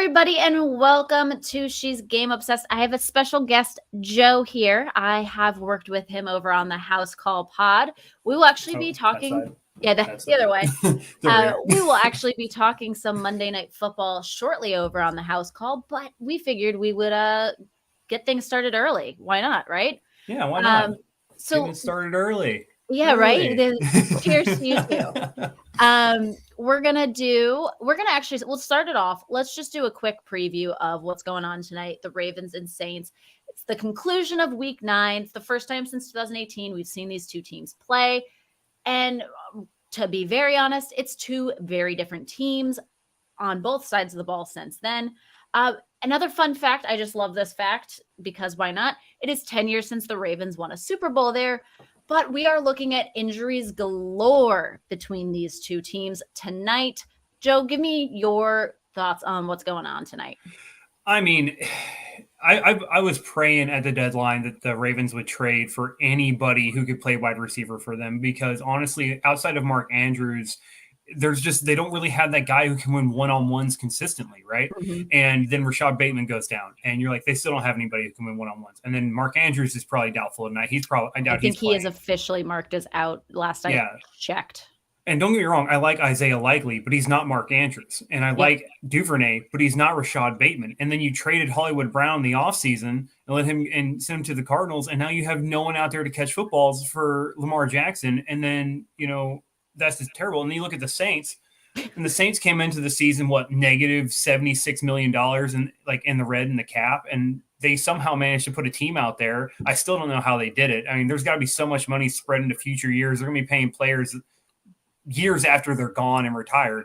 everybody, and welcome to She's Game Obsessed. I have a special guest, Joe, here. I have worked with him over on the House Call Pod. We will actually be talking. Yeah, that's the other way. We will actually be talking some Monday Night Football shortly over on the House Call, but we figured we would get things started early. Why not, right? Yeah, why not? So getting started early. Yeah, right. Cheers to you too. We'll start it off. Let's just do a quick preview of what's going on tonight. The Ravens and Saints. It's the conclusion of week 9. It's the first time since 2018 we've seen these two teams play. And to be very honest, it's two very different teams on both sides of the ball since then. Another fun fact, I just love this fact because why not? It is 10 years since the Ravens won a Super Bowl there. But we are looking at injuries galore between these two teams tonight. Joe, give me your thoughts on what's going on tonight. I mean, I was praying at the deadline that the Ravens would trade for anybody who could play wide receiver for them because honestly, outside of Mark Andrews, they don't really have that guy who can win one-on-ones consistently, right? Mm-hmm. And then Rashad Bateman goes down, and you're like, they still don't have anybody who can win one-on-ones. And then Mark Andrews is probably doubtful tonight. I think he is officially marked as out last I checked. And don't get me wrong, I like Isaiah Likely, but he's not Mark Andrews. And I like Duvernay, but he's not Rashad Bateman. And then you traded Hollywood Brown in the offseason and let him and send him to the Cardinals, and now you have no one out there to catch footballs for Lamar Jackson. And then, that's just terrible. And then you look at the Saints, and the Saints came into the season, negative $76 million in the red in the cap. And they somehow managed to put a team out there. I still don't know how they did it. I mean, there's got to be so much money spread into future years. They're going to be paying players years after they're gone and retired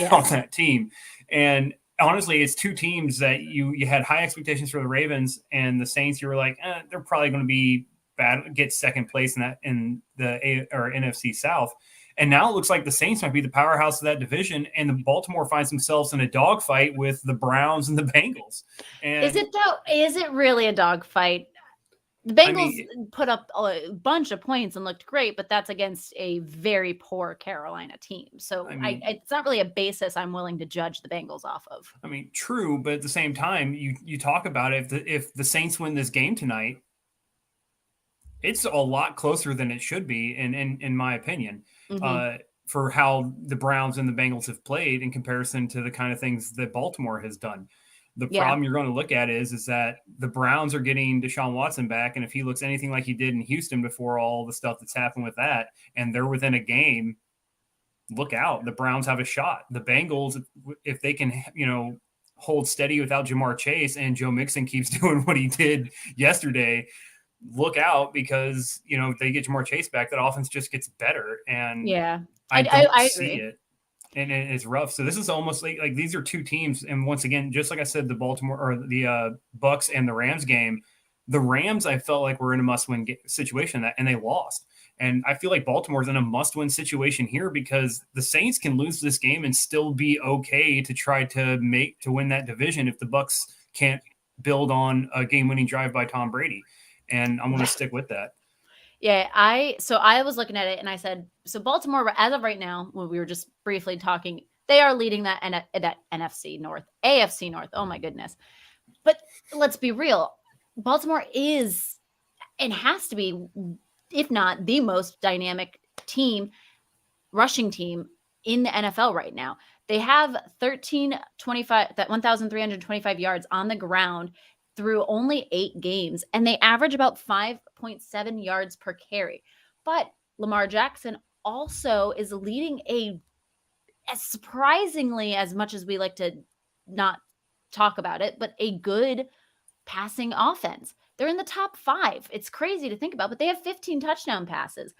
on that team. And honestly, it's two teams that you had high expectations for the Ravens and the Saints. You were like, they're probably going to be bad, get second place in the NFC South. And now it looks like the Saints might be the powerhouse of that division, and the Baltimore finds themselves in a dogfight with the Browns and the Bengals. And is it really a dogfight? The Bengals put up a bunch of points and looked great, but that's against a very poor Carolina team. So it's not really a basis I'm willing to judge the Bengals off of. I mean, true, but at the same time, you talk about it, if the Saints win this game tonight, it's a lot closer than it should be, in my opinion, for how the Browns and the Bengals have played in comparison to the kind of things that Baltimore has done. The problem you're going to look at is that the Browns are getting Deshaun Watson back, and if he looks anything like he did in Houston before all the stuff that's happened with that, and they're within a game, look out. The Browns have a shot. The Bengals, if they can, hold steady without Jamar Chase and Joe Mixon keeps doing what he did yesterday, look out because, if they get Jamar Chase back, that offense just gets better. And I don't see it. And it's rough. So this is almost like these are two teams. And once again, just like I said, the Baltimore or the Bucks and the Rams game, the Rams, I felt like were in a must-win situation and they lost. And I feel like Baltimore's in a must-win situation here because the Saints can lose this game and still be okay to try to win that division if the Bucks can't build on a game-winning drive by Tom Brady. And I'm going to stick with that. Yeah, I was looking at it and I said, so Baltimore, as of right now, when we were just briefly talking, they are leading that NFC North, AFC North. Oh my goodness. But let's be real. Baltimore is and has to be, if not the most dynamic rushing team in the NFL right now. They have 1,325 yards on the ground through only 8 games, and they average about 5.7 yards per carry. But Lamar Jackson also is leading surprisingly, as much as we like to not talk about it, but a good passing offense. They're in the top 5. It's crazy to think about, but they have 15 touchdown passes.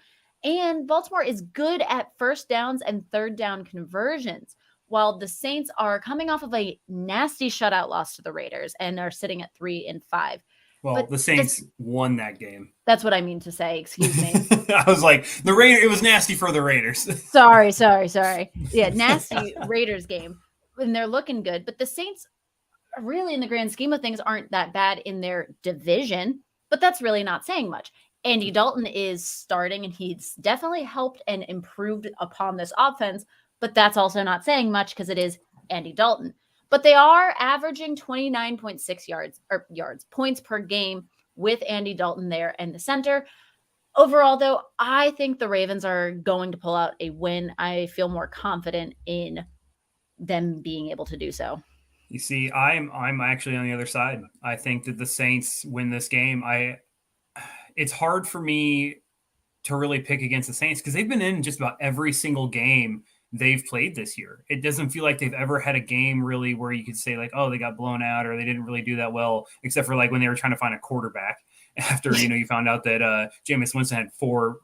And Baltimore is good at first downs and third down conversions, while the Saints are coming off of a nasty shutout loss to the Raiders and are sitting at 3-5. Well, but the Saints won that game. That's what I mean to say. Excuse me. I was like, it was nasty for the Raiders. Sorry. Yeah, nasty Raiders game. And they're looking good. But the Saints, really, in the grand scheme of things, aren't that bad in their division. But that's really not saying much. Andy Dalton is starting, and he's definitely helped and improved upon this offense. But that's also not saying much because it is Andy Dalton. but they are averaging 29.6 points per game with Andy Dalton there in the center. Overall, though, I think the Ravens are going to pull out a win. I feel more confident in them being able to do so. You see, I'm actually on the other side. I think that the Saints win this game. It's hard for me to really pick against the Saints because they've been in just about every single game they've played this year. It doesn't feel like they've ever had a game really where you could say like, oh, they got blown out or they didn't really do that well, except for like when they were trying to find a quarterback after, you found out that Jameis Winston had 4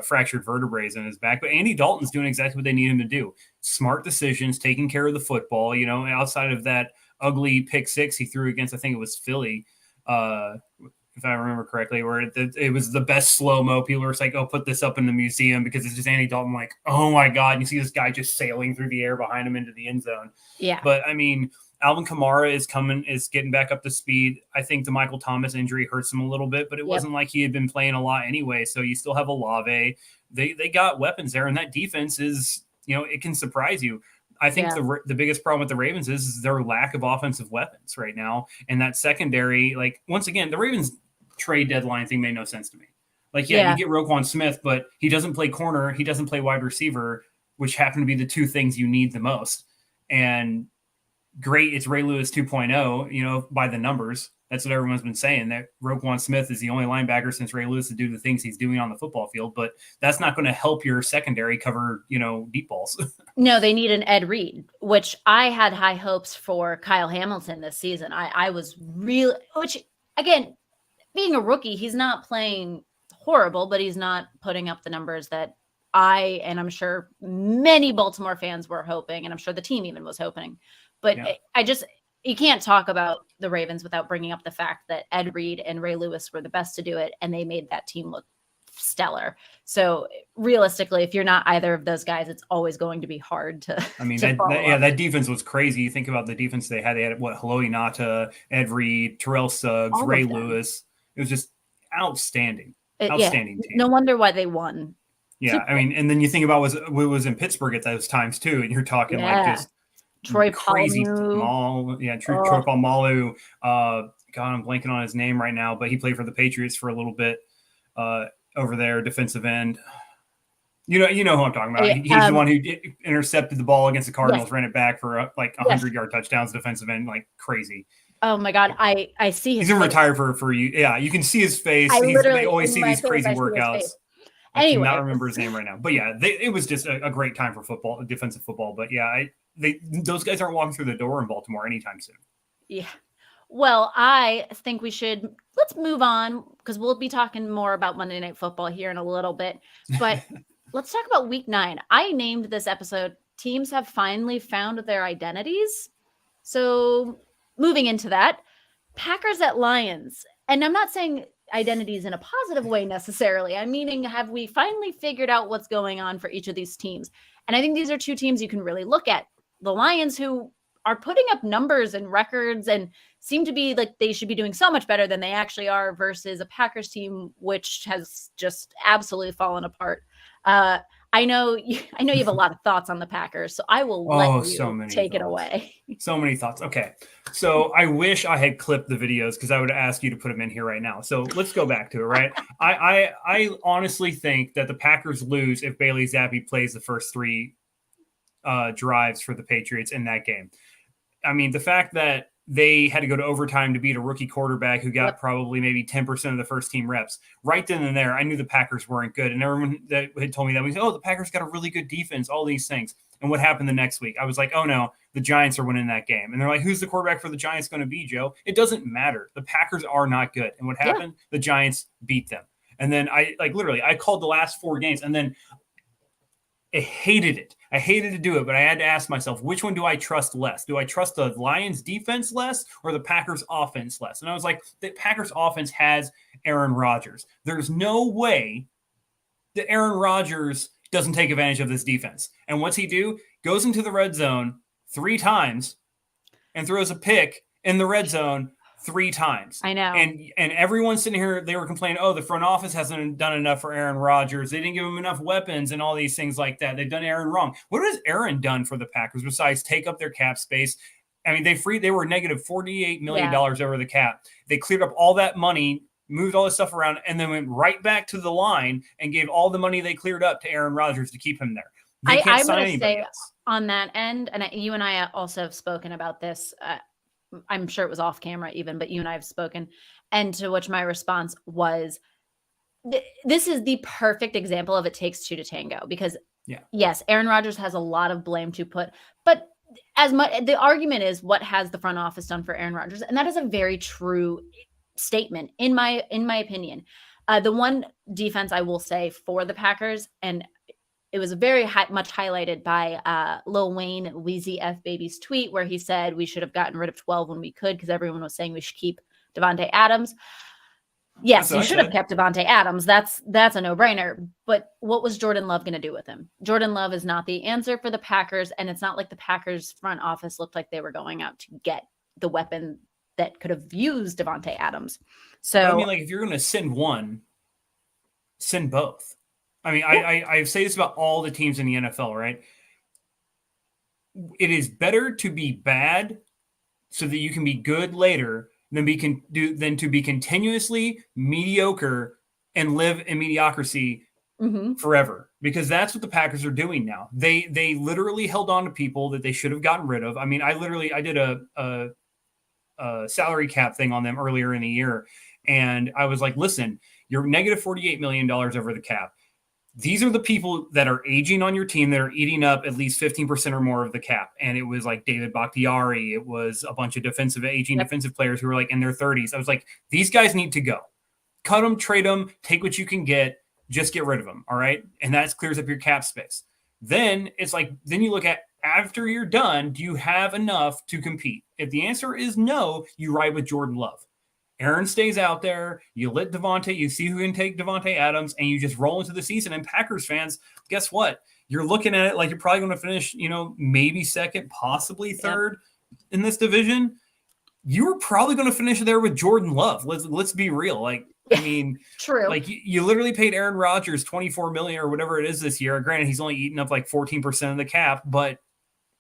fractured vertebrae in his back. But Andy Dalton's doing exactly what they need him to do. Smart decisions, taking care of the football, outside of that ugly pick 6 he threw against, I think it was Philly, if I remember correctly, where it was the best slow-mo. People were like, oh, put this up in the museum because it's just Andy Dalton like, oh, my God. And you see this guy just sailing through the air behind him into the end zone. Yeah. But, I mean, Alvin Kamara is getting back up to speed. I think the Michael Thomas injury hurts him a little bit, but it wasn't like he had been playing a lot anyway. So you still have Olave. They got weapons there, and that defense is, it can surprise you. I think the biggest problem with the Ravens is their lack of offensive weapons right now. And that secondary, like, once again, the Ravens trade deadline thing made no sense to me. Like, you get Roquan Smith, but he doesn't play corner. He doesn't play wide receiver, which happen to be the 2 things you need the most. And great, it's Ray Lewis 2.0, by the numbers. That's what everyone's been saying, that Roquan Smith is the only linebacker since Ray Lewis to do the things he's doing on the football field, but that's not going to help your secondary cover, deep balls. No, they need an Ed Reed, which I had high hopes for Kyle Hamilton this season. I was really, which again, being a rookie, he's not playing horrible, but he's not putting up the numbers that and I'm sure many Baltimore fans were hoping, and I'm sure the team even was hoping. But you can't talk about the Ravens without bringing up the fact that Ed Reed and Ray Lewis were the best to do it, and they made that team look stellar. So realistically, if you're not either of those guys, it's always going to be hard to. I mean, that defense was crazy. You think about the defense they had. They had Haloi Nata, Ed Reed, Terrell Suggs, Ray Lewis. It was just outstanding. Outstanding team. No wonder why they won. Yeah, I mean, and then you think about what was in Pittsburgh at those times too, and you're talking like just Troy crazy Polamalu. Troy Polamalu. God, I'm blanking on his name right now, but he played for the Patriots for a little bit over there, defensive end. You know who I'm talking about. He's the one who intercepted the ball against the Cardinals, ran it back for like 100-yard touchdowns, defensive end, like crazy. Oh my God, I see his. He's been retired for you. Yeah, you can see his face. They always see these crazy workouts. Anyway, I cannot remember his name right now, but it was just a great time for football, defensive football. But those guys aren't walking through the door in Baltimore anytime soon. Yeah. Well, I think let's move on because we'll be talking more about Monday Night Football here in a little bit. But let's talk about Week 9. I named this episode, Teams Have Finally Found Their Identities. So moving into that, Packers at Lions. And I'm not saying identities in a positive way necessarily. I'm meaning, have we finally figured out what's going on for each of these teams? And I think these are 2 teams you can really look at. The Lions, who are putting up numbers and records and seem to be like they should be doing so much better than they actually are, versus a Packers team which has just absolutely fallen apart. I know you have a lot of thoughts on the Packers, so I will let you take it away. So many thoughts. Okay. So I wish I had clipped the videos because I would ask you to put them in here right now. So let's go back to it, right? I honestly think that the Packers lose if Bailey Zappi plays the first 3 drives for the Patriots in that game. I mean, the fact that they had to go to overtime to beat a rookie quarterback who got probably maybe 10% of the first team reps. Right then and there, I knew the Packers weren't good. And everyone that had told me that, we said, oh, the Packers got a really good defense, all these things. And what happened the next week? I was like, oh, no, the Giants are winning that game. And they're like, who's the quarterback for the Giants going to be, Joe? It doesn't matter. The Packers are not good. And what happened? The Giants beat them. And then I called the last 4 games, and then I hated it. I hated to do it, but I had to ask myself, which one do I trust less? Do I trust the Lions defense less or the Packers offense less? And I was like, the Packers offense has Aaron Rodgers. There's no way that Aaron Rodgers doesn't take advantage of this defense. And what's he do? Goes into the red zone 3 times and throws a pick in the red zone 3 times. I know. And everyone's sitting here, they were complaining, oh, the front office hasn't done enough for Aaron Rodgers. They didn't give him enough weapons and all these things like that. They've done Aaron wrong. What has Aaron done for the Packers besides take up their cap space I mean, they were negative $48 million Yeah. over the cap. They cleared up all that money, moved all this stuff around, and then went right back to the line and gave all the money they cleared up to Aaron Rodgers to keep him there. They can't sign anybody else. On that end, and you and I also have spoken about this. I'm sure it was off camera even, but you and I have spoken. And to which my response was, this is the perfect example of it takes two to tango, because yes, Aaron Rodgers has a lot of blame to put, but as much the argument is, what has the front office done for Aaron Rodgers? And that is a very true statement in my opinion. The one defense I will say for the Packers, and it was very much highlighted by Lil Wayne, Weezy F Baby's tweet, where he said we should have gotten rid of 12 when we could, because everyone was saying we should keep Davante Adams. Yes, you should have kept Davante Adams. That's a no-brainer. But what was Jordan Love going to do with him? Jordan Love is not the answer for the Packers, and it's not like the Packers front office looked like they were going out to get the weapon that could have used Davante Adams. So I mean, like, if you're going to send one, send both. I mean, I say this about all the teams in the NFL, right? It is better to be bad so that you can be good later than to be continuously mediocre and live in mediocrity forever, because that's what the Packers are doing now. They literally held on to people that they should have gotten rid of. I mean, I did a salary cap thing on them earlier in the year, and I was like, listen, you're negative $48 million over the cap. These are the people that are aging on your team that are eating up at least 15% or more of the cap. And it was like David Bakhtiari. It was a bunch of defensive players who were like in their 30s. I was like, these guys need to go. Cut them, trade them, take what you can get, just get rid of them. All right. And that clears up your cap space. Then it's like, then you look at, after you're done, do you have enough to compete? If the answer is no, you ride with Jordan Love. Aaron stays out there. You let Davante, you see who can take Davante Adams, and you just roll into the season. And Packers fans, guess what? You're looking at it like you're probably going to finish, maybe second, possibly third in this division. You're probably going to finish there with Jordan Love. Let's be real. Like, I mean, true. Like you literally paid Aaron Rodgers $24 million or whatever it is this year. Granted, he's only eaten up like 14% of the cap, but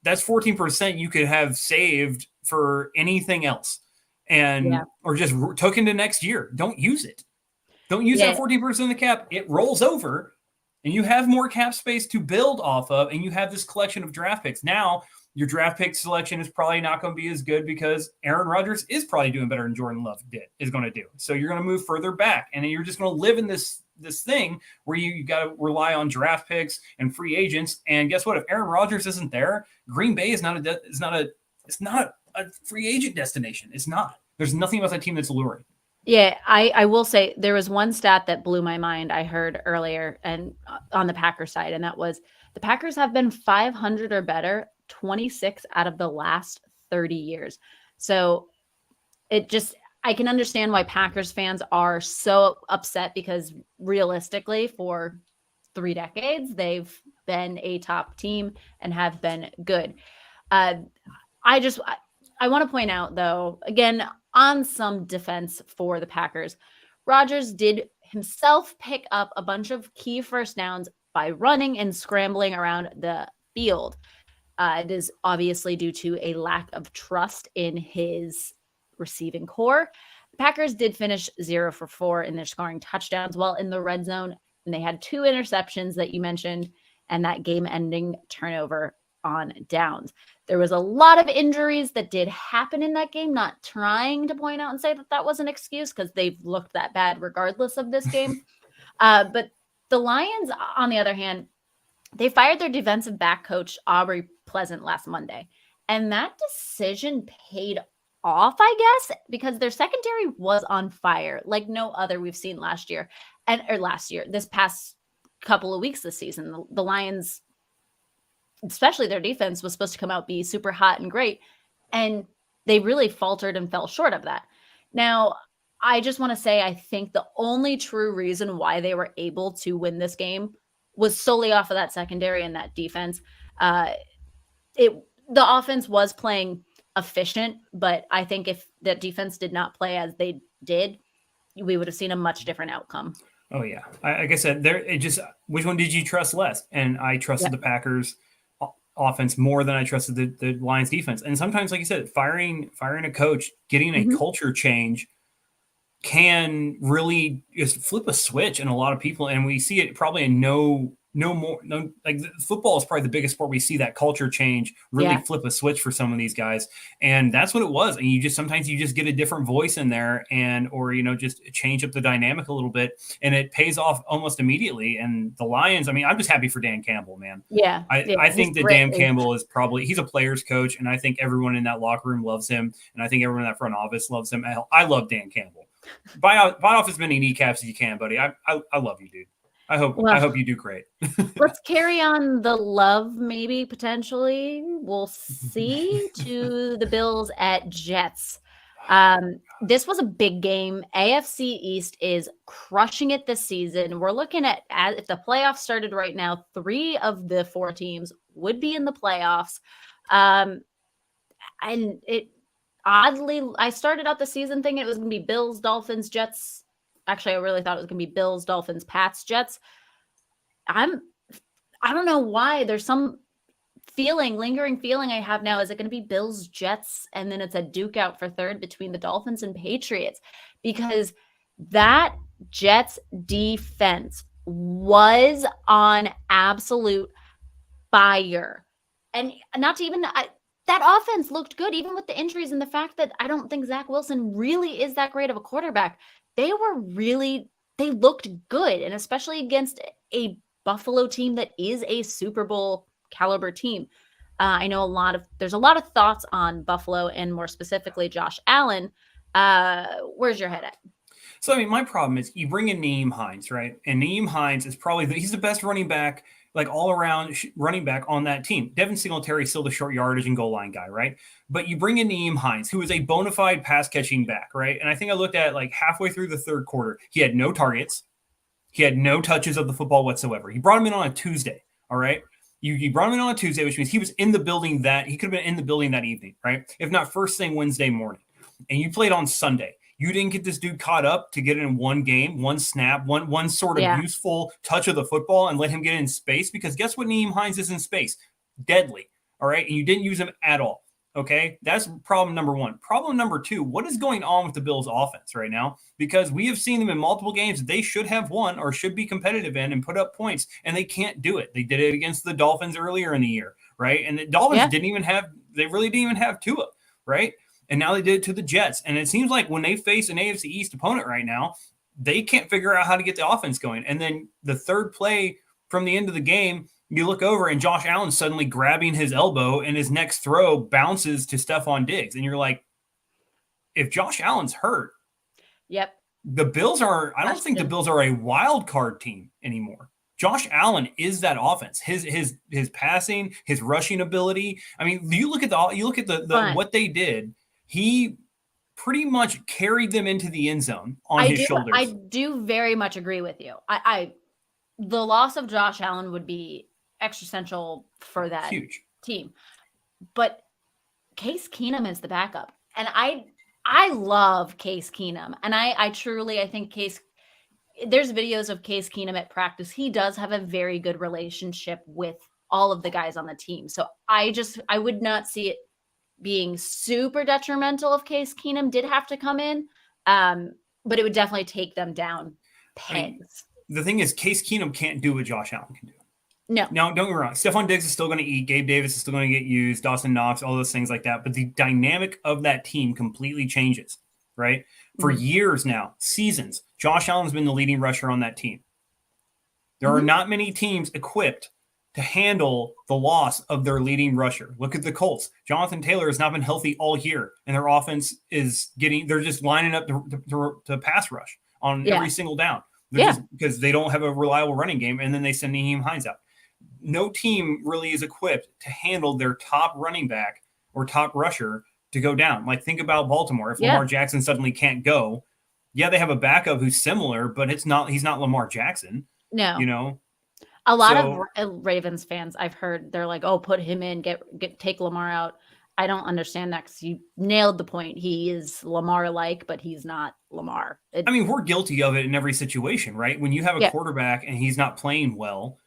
that's 14% you could have saved for anything else. Or just took into next year. Don't use it. Don't use that 14% of the cap. It rolls over, and you have more cap space to build off of, and you have this collection of draft picks. Now, your draft pick selection is probably not going to be as good because Aaron Rodgers is probably doing better than Jordan Love is going to do. So you're going to move further back, and then you're just going to live in this thing where you got to rely on draft picks and free agents. And guess what? If Aaron Rodgers isn't there, Green Bay is not a free agent destination. It's not. There's nothing about that team that's alluring. Yeah, I will say there was one stat that blew my mind I heard earlier and on the Packers side, and that was the Packers have been 500 or better 26 out of the last 30 years. So I can understand why Packers fans are so upset, because realistically for 3 decades, they've been a top team and have been good. I want to point out, though, again, on some defense for the Packers, Rodgers did himself pick up a bunch of key first downs by running and scrambling around the field. It is obviously due to a lack of trust in his receiving core. The Packers did finish 0 for 4 in their scoring touchdowns while in the red zone, and they had 2 interceptions that you mentioned and that game-ending turnover on downs. There was a lot of injuries that did happen in that game, not trying to point out and say that was an excuse, because they've looked that bad regardless of this game. But the Lions, on the other hand, they fired their defensive back coach, Aubrey Pleasant, last Monday. And that decision paid off, I guess, because their secondary was on fire like no other we've seen this past couple of weeks this season. The Lions, especially their defense, was supposed to come out, be super hot and great. And they really faltered and fell short of that. Now, I just want to say, I think the only true reason why they were able to win this game was solely off of that secondary and that defense. The offense was playing efficient, but I think if that defense did not play as they did, we would have seen a much different outcome. Oh yeah. Like I said, which one did you trust less? And I trusted the Packers offense more than I trusted the Lions defense. And sometimes, like you said, firing a coach, getting a culture change can really just flip a switch in a lot of people. And we see it probably in like football is probably the biggest sport we see that culture change really flip a switch for some of these guys. And that's what it was. And sometimes you just get a different voice in there or, just change up the dynamic a little bit, and it pays off almost immediately. And the Lions, I mean, I'm just happy for Dan Campbell, man. Yeah. I think that Dan Campbell he's a player's coach. And I think everyone in that locker room loves him. And I think everyone in that front office loves him. I love Dan Campbell. Bite off as many kneecaps as you can, buddy. I love you, dude. I hope you do great. Let's carry on the love, maybe potentially. We'll see to the Bills at Jets. This was a big game. AFC East is crushing it this season. We're looking at if the playoffs started right now, 3 of the 4 teams would be in the playoffs. And it oddly, I started out the season thinking it was going to be Bills, Dolphins, Jets. Actually, I really thought it was going to be Bills, Dolphins, Pats, Jets. I don't know why. There's some lingering feeling I have now. Is it going to be Bills, Jets, and then it's a duke out for third between the Dolphins and Patriots? Because that Jets defense was on absolute fire. And not to even... that offense looked good, even with the injuries and the fact that I don't think Zach Wilson really is that great of a quarterback. They looked good, and especially against a Buffalo team that is a Super Bowl caliber team. I know there's a lot of thoughts on Buffalo and more specifically Josh Allen. Where's your head at? So, I mean, my problem is you bring in Nyheim Hines, right? And Nyheim Hines is he's the best running back, like all around running back on that team. Devin Singletary is still the short yardage and goal line guy, right? But you bring in Nyheim Hines, who is a bona fide pass catching back, right? And I think I looked at like halfway through the third quarter, he had no targets. He had no touches of the football whatsoever. You brought him in on a Tuesday, all right? You brought him in on a Tuesday, which means he was in the building he could have been in the building that evening, right? If not first thing Wednesday morning. And you played on Sunday. You didn't get this dude caught up to get in one game, one snap, one sort of useful touch of the football and let him get in space, because guess what Nyheim Hines is in space? Deadly, all right? And you didn't use him at all, okay? That's problem number 1. Problem number 2, what is going on with the Bills offense right now? Because we have seen them in multiple games they should have won or should be competitive in and put up points, and they can't do it. They did it against the Dolphins earlier in the year, right? And the Dolphins really didn't even have Tua, right? And now they did it to the Jets. And it seems like when they face an AFC East opponent right now, they can't figure out how to get the offense going. And then the third play from the end of the game, you look over and Josh Allen suddenly grabbing his elbow and his next throw bounces to Stephon Diggs. And you're like, if Josh Allen's hurt, the Bills I don't think the Bills are a wild card team anymore. Josh Allen is that offense. His passing, his rushing ability. I mean, you look at the what they did. He pretty much carried them into the end zone on his shoulders. I do very much agree with you. The loss of Josh Allen would be existential for that team. But Case Keenum is the backup. And I love Case Keenum. And I think there's videos of Case Keenum at practice. He does have a very good relationship with all of the guys on the team. So I would not see it being super detrimental if Case Keenum did have to come in. But it would definitely take them down pegs. The thing is, Case Keenum can't do what Josh Allen can do. No, don't get me wrong. Stephon Diggs is still going to eat. Gabe Davis is still going to get used. Dawson Knox, all those things like that. But the dynamic of that team completely changes, right? For years now, seasons, Josh Allen's been the leading rusher on that team. There are not many teams equipped to handle the loss of their leading rusher. Look at the Colts. Jonathan Taylor has not been healthy all year, and their offense they're just lining up to pass rush on every single down. Because they don't have a reliable running game, and then they send Nyheim Hines out. No team really is equipped to handle their top running back or top rusher to go down. Like, think about Baltimore. If Lamar Jackson suddenly can't go, they have a backup who's similar, but he's not Lamar Jackson. No. A lot of Ravens fans I've heard, they're like, "Oh, put him in, take Lamar out." I don't understand that, because you nailed the point. He is Lamar-like, but he's not Lamar. We're guilty of it in every situation, right? When you have a quarterback and he's not playing well,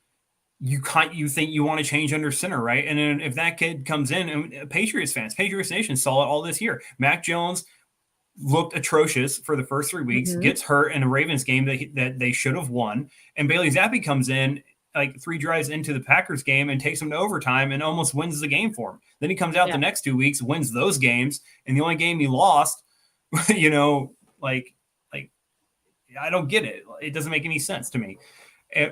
you think you want to change under center, right? And then if that kid comes in, and Patriots Nation saw it all this year. Mac Jones looked atrocious for the first 3 weeks, gets hurt in a Ravens game that they should have won. And Bailey Zappi comes in like 3 drives into the Packers game and takes them to overtime and almost wins the game for him. Then he comes out the next 2 weeks, wins those games. And the only game he lost, like I don't get it. It doesn't make any sense to me.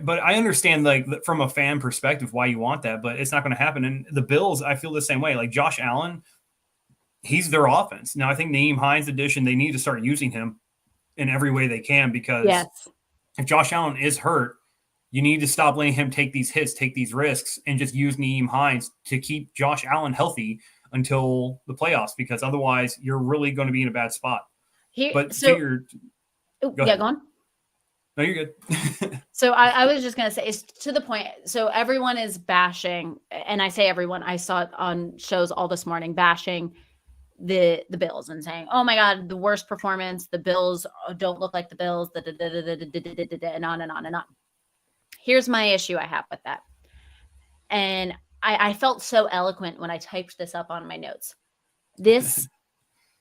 But I understand, like, from a fan perspective, why you want that, but it's not going to happen. And the Bills, I feel the same way. Like, Josh Allen, he's their offense. Now, I think Nyheim Hines addition, they need to start using him in every way they can, because if Josh Allen is hurt, you need to stop letting him take these hits, take these risks, and just use Nyheim Hines to keep Josh Allen healthy until the playoffs, because otherwise you're really going to be in a bad spot. Go on. No, you're good. So I was just going to say, it's to the point. So everyone is bashing, and I say everyone, I saw it on shows all this morning, bashing the Bills and saying, oh my God, the worst performance. The Bills don't look like the Bills, and on and on and on. Here's my issue I have with that. And I felt so eloquent when I typed this up on my notes.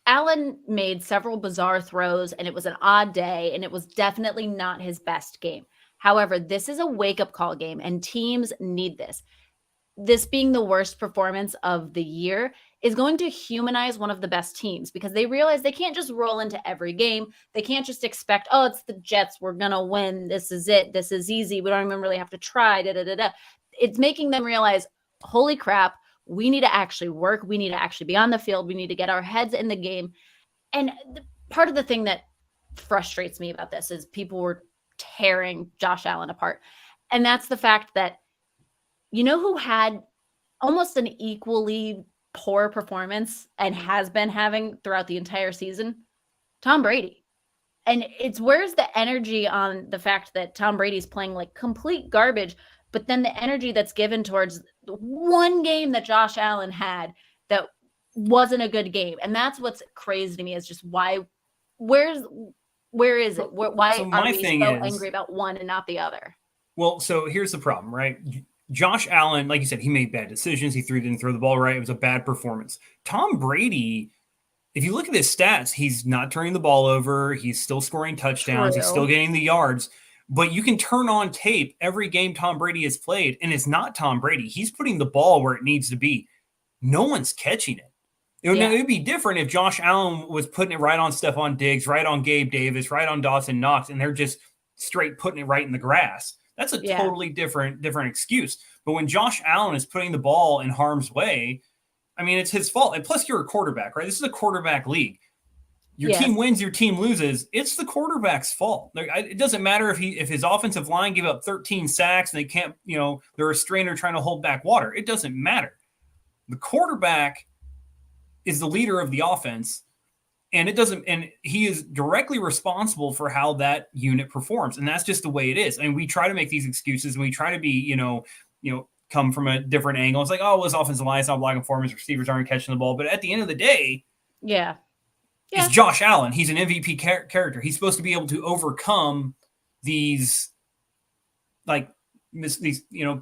Allen made several bizarre throws, and it was an odd day, and it was definitely not his best game. However, this is a wake-up call game, and teams need this. This being the worst performance of the year is going to humanize one of the best teams, because they realize they can't just roll into every game. They can't just expect, oh, it's the Jets, we're going to win. This is it. This is easy. We don't even really have to try. It's making them realize, holy crap, we need to actually work. We need to actually be on the field. We need to get our heads in the game. And part of the thing that frustrates me about this is people were tearing Josh Allen apart. And that's the fact that, you know who had almost an equally poor performance and has been having throughout the entire season? Tom Brady. And where's the energy on the fact that Tom Brady's playing like complete garbage, but then the energy that's given towards the one game that Josh Allen had that wasn't a good game. And that's what's crazy to me, is just where is it? Why are we so angry about one and not the other? Well, so here's the problem, right? Josh Allen, like you said, he made bad decisions. He didn't throw the ball right. It was a bad performance. Tom Brady, if you look at his stats, he's not turning the ball over. He's still scoring touchdowns. He's still getting the yards. But you can turn on tape every game Tom Brady has played, and it's not Tom Brady. He's putting the ball where it needs to be. No one's catching it. It would be different if Josh Allen was putting it right on Stephon Diggs, right on Gabe Davis, right on Dawson Knox, and they're just straight putting it right in the grass. That's a totally different excuse. But when Josh Allen is putting the ball in harm's way, I mean, it's his fault. And plus, you're a quarterback, right? This is a quarterback league. Your team wins, your team loses. It's the quarterback's fault. It doesn't matter if his offensive line gave up 13 sacks and they can't, they're a strainer trying to hold back water. It doesn't matter. The quarterback is the leader of the offense, and he is directly responsible for how that unit performs. And that's just the way it is. And we try to make these excuses, and we try to be, come from a different angle. It's like, oh, his offensive line is not blocking for him, his receivers aren't catching the ball. But at the end of the day, it's Josh Allen. He's an MVP character. He's supposed to be able to overcome these,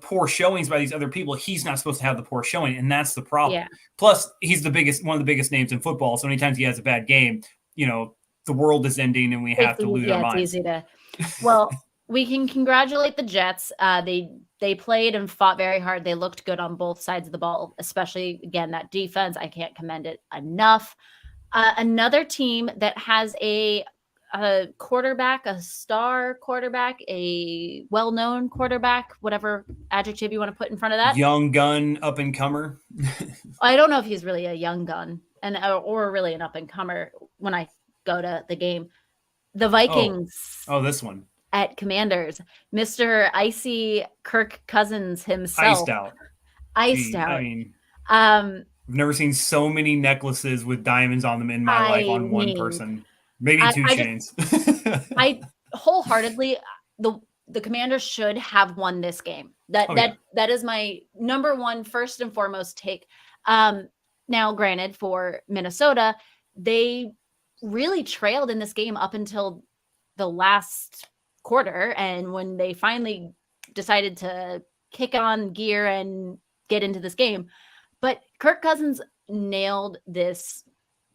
poor showings by these other people. He's not supposed to have the poor showing, and that's the problem. Yeah. Plus, he's one of the biggest names in football. So anytime he has a bad game, the world is ending, and we have to lose our minds. It's easy to. Well, we can congratulate the Jets. They played and fought very hard. They looked good on both sides of the ball, especially, again, that defense. I can't commend it enough. Another team that has a quarterback, a star quarterback, a well-known quarterback, whatever adjective you want to put in front of that. Young gun, up-and-comer. I don't know if he's really a young gun or really an up-and-comer when I go to the game. The Vikings. Oh, this one. At Commanders. Mr. Icy Kirk Cousins himself. Iced out. I mean, I've never seen so many necklaces with diamonds on them in my life on one person. Maybe two chains. I wholeheartedly, the Commanders should have won this game. That is my number one, first and foremost take. Now, granted, for Minnesota, they really trailed in this game up until the last quarter. And when they finally decided to kick on gear and get into this game. But Kirk Cousins nailed this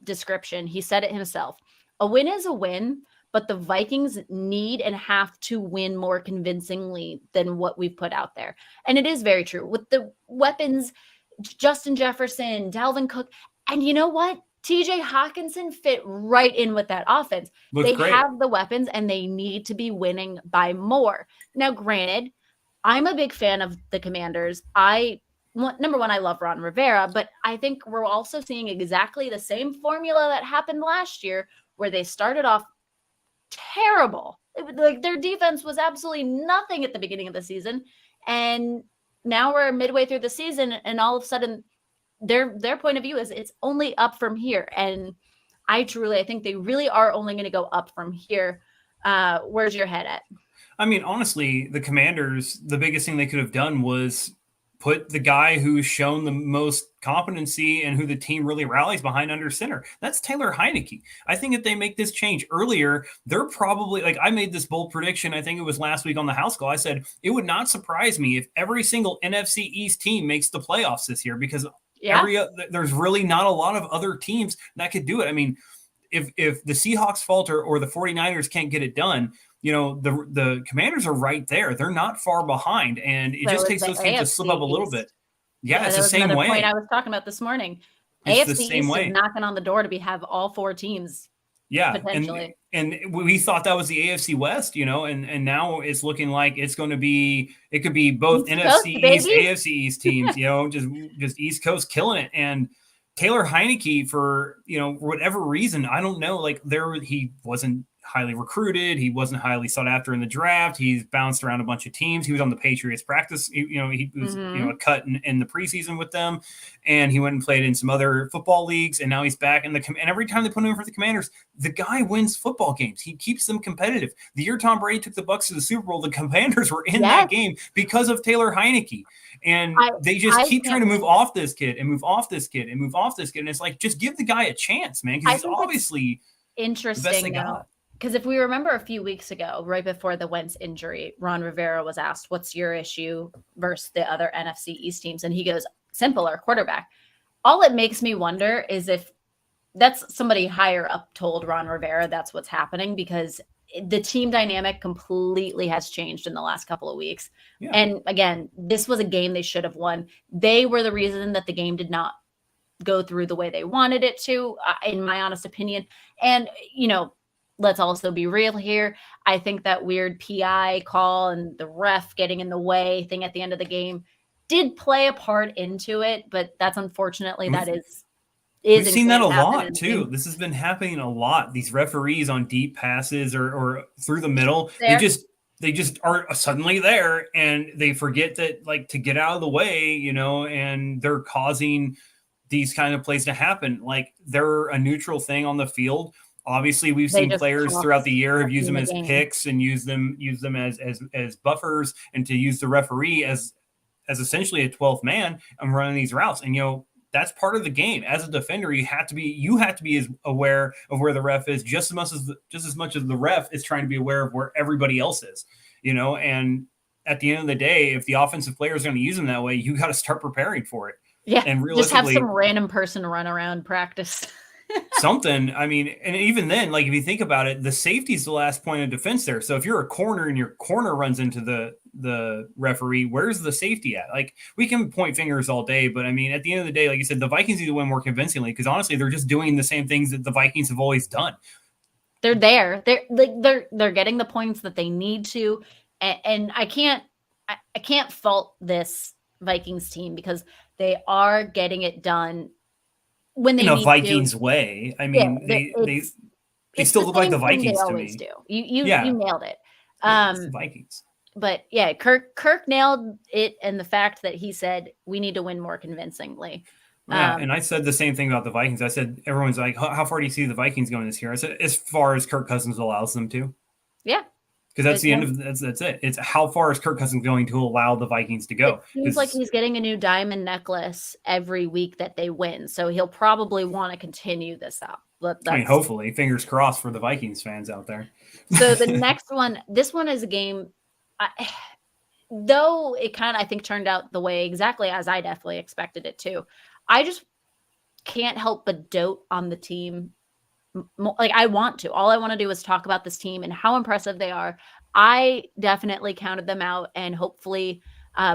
description. He said it himself. A win is a win, but the Vikings need and have to win more convincingly than what we've put out there. And it is very true. With the weapons, Justin Jefferson, Dalvin Cook, and you know what? TJ Hawkinson fit right in with that offense. They have the weapons and they need to be winning by more. Now, granted, I'm a big fan of the Commanders. Number one, I love Ron Rivera, but I think we're also seeing exactly the same formula that happened last year where they started off terrible. Like their defense was absolutely nothing at the beginning of the season. And now we're midway through the season and all of a sudden their point of view is it's only up from here. And I think they really are only going to go up from here. Where's your head at? I mean, honestly, the Commanders, the biggest thing they could have done was put the guy who's shown the most competency and who the team really rallies behind under center. That's Taylor Heinicke. I think if they make this change earlier, they're probably like, I made this bold prediction. I think it was last week on the house call. I said, it would not surprise me if every single NFC East team makes the playoffs this year because there's really not a lot of other teams that could do it. I mean, if the Seahawks falter or the 49ers can't get it done, the Commanders are right there. They're not far behind, and it just takes those teams to slip up a little bit. Yeah, it's the same way. Point I was talking about this morning. It's AFC the same East way. Is knocking on the door to have all four teams. Yeah, potentially. And we thought that was the AFC West, and now it's looking like it's going to be. It could be both East NFC Coast, East, AFC East teams. Just East Coast killing it. And Taylor Heinicke, for whatever reason, I don't know. Like he wasn't highly recruited. He wasn't highly sought after in the draft. He's bounced around a bunch of teams. He was on the Patriots practice. He was a cut in the preseason with them, and he went and played in some other football leagues. And now he's back and every time they put him in for the Commanders, the guy wins football games. He keeps them competitive. The year Tom Brady took the Bucs to the Super Bowl, the Commanders were in that game because of Taylor Heinicke. And they just keep trying to move off this kid and move off this kid and move off this kid. And it's like, just give the guy a chance, man. Because he's obviously interesting. The best they got. Because if we remember a few weeks ago, right before the Wentz injury, Ron Rivera was asked, what's your issue versus the other NFC East teams? And he goes, simple, our quarterback. All it makes me wonder is if that's somebody higher up told Ron Rivera that's what's happening, because the team dynamic completely has changed in the last couple of weeks. Yeah. And again, this was a game they should have won. They were the reason that the game did not go through the way they wanted it to, in my honest opinion. And, let's also be real here. I think that weird PI call and the ref getting in the way thing at the end of the game did play a part into it, but that's unfortunately we've seen that a lot too. This has been happening a lot. These referees on deep passes or through the middle, they just are suddenly there and they forget that to get out of the way, and they're causing these kind of plays to happen. Like they're a neutral thing on the field. Obviously, we've seen players throughout the year have used them as picks and use them as buffers, and to use the referee as essentially a 12th man and running these routes. And that's part of the game. As a defender, you have to be as aware of where the ref is just as much as the ref is trying to be aware of where everybody else is. And at the end of the day, if the offensive player is going to use them that way, you got to start preparing for it. Yeah, and just have some random person run around practice. Something. I mean, and even then, if you think about it, the safety is the last point of defense there. So if you're a corner and your corner runs into the referee, where's the safety at? We can point fingers all day, but I mean, at the end of the day, like you said, the Vikings need to win more convincingly because honestly, they're just doing the same things that the Vikings have always done. They're there. They're getting the points that they need to, and I can't fault this Vikings team because they are getting it done. When they in a Vikings way. I mean, they still look like the Vikings to me. Do. You nailed it. It's the Vikings. But yeah, Kirk nailed it, and the fact that he said we need to win more convincingly. Yeah, and I said the same thing about the Vikings. I said everyone's like, how far do you see the Vikings going this year? I said as far as Kirk Cousins allows them to. Yeah. Because that's the end of that's it. It's how far is Kirk Cousins going to allow the Vikings to go? It seems like he's getting a new diamond necklace every week that they win. So he'll probably want to continue this up. Hopefully, fingers crossed for the Vikings fans out there. So the next one, this one is a game. though it kind of, I think, turned out the way exactly as I definitely expected it to, I just can't help but dote on the team. Like, I want to. All I want to do is talk about this team and how impressive they are. I definitely counted them out, and hopefully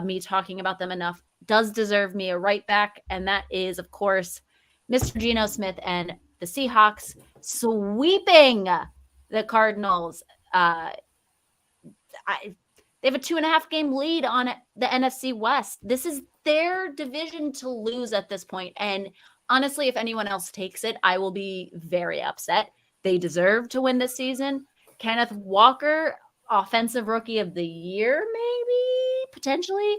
me talking about them enough does deserve me a right back, and that is, of course, Mr. Geno Smith and the Seahawks sweeping the Cardinals. They have a 2.5 game lead on the NFC West. This is their division to lose at this point. And honestly, if anyone else takes it, I will be very upset. They deserve to win this season. Kenneth Walker, offensive rookie of the year, maybe, potentially.